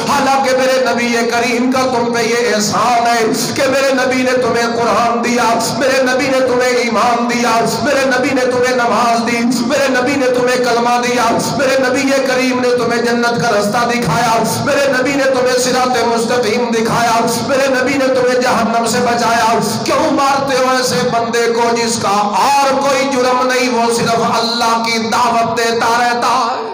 حالانکہ میرے نبی کریم کا تم پہ یہ احسان ہے کہ میرے نبی نے تمہیں قرآن دیا، میرے نبی نے تمہیں ایمان دیا، میرے نبی نے تمہیں نماز دی، میرے نبی نے تمہیں کلمہ دیا، میرے نبی کریم نے تمہیں جنت کا رستہ دکھایا، میرے نبی نے تمہیں صراط مستقیم دکھایا، میرے نبی نے تمہیں جہنم سے بچایا۔ کیوں مارتے ہو ایسے بندے کو جس کا اور کوئی جرم نہیں، وہ صرف اللہ کی دعوت دیتا رہتا ہے؟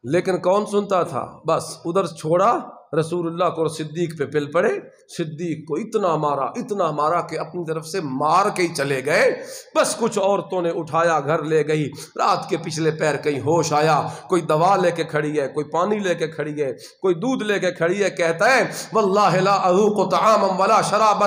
لیکن کون سنتا تھا؟ بس ادھر چھوڑا رسول اللہ کو اور صدیق پہ پل پڑے، صدیق کو اتنا مارا کہ اپنی طرف سے مار کے ہی چلے گئے۔ بس کچھ عورتوں نے اٹھایا گھر لے گئی، رات کے پچھلے پیر کہیں ہوش آیا، کوئی دوا لے کے کھڑی ہے، کوئی پانی لے کے کھڑی ہے، کوئی دودھ لے کے کھڑی ہے، کہتا ہے واللہ لا اذوق طعاما ولا شرابا